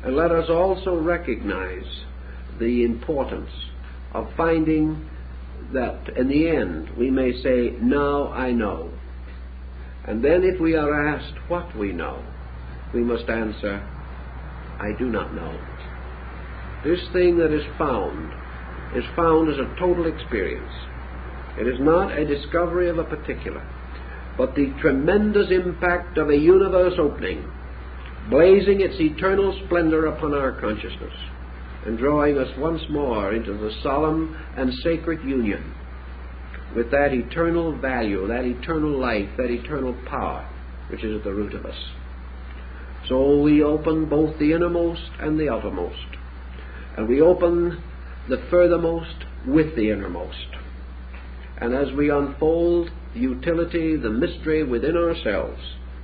B: and let us also recognize the importance of finding that in the end we may say, now I know. And then if we are asked what we know, we must answer, I do not know. This thing that is found as a total experience. It is not a discovery of a particular, but the tremendous impact of a universe opening, blazing its eternal splendor upon our consciousness, and drawing us once more into the solemn and sacred union with that eternal value, that eternal life, that eternal power which is at the root of us. So we open both the innermost and the outermost, and we open the furthermost with the innermost. And as we unfold the utility, the mystery within ourselves,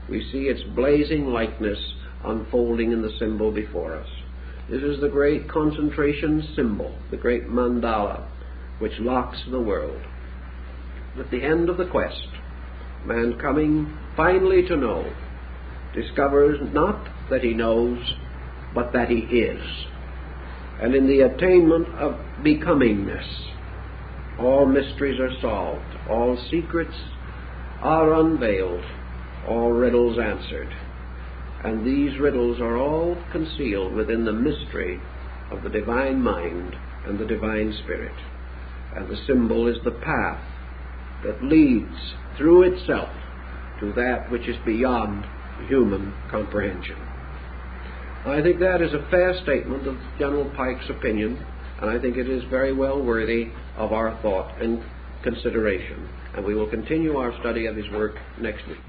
B: we see its blazing likeness unfolding in the symbol before us. This is the great concentration symbol, the great mandala, which locks the world. At the end of the quest, man coming finally to know, discovers not that he knows, but that he is. And in the attainment of becomingness, all mysteries are solved, all secrets are unveiled, all riddles answered. And these riddles are all concealed within the mystery of the divine mind and the divine spirit. And the symbol is the path that leads through itself to that which is beyond human comprehension. I think that is a fair statement of General Pike's opinion, and I think it is very well worthy of our thought and consideration. And we will continue our study of his work next week.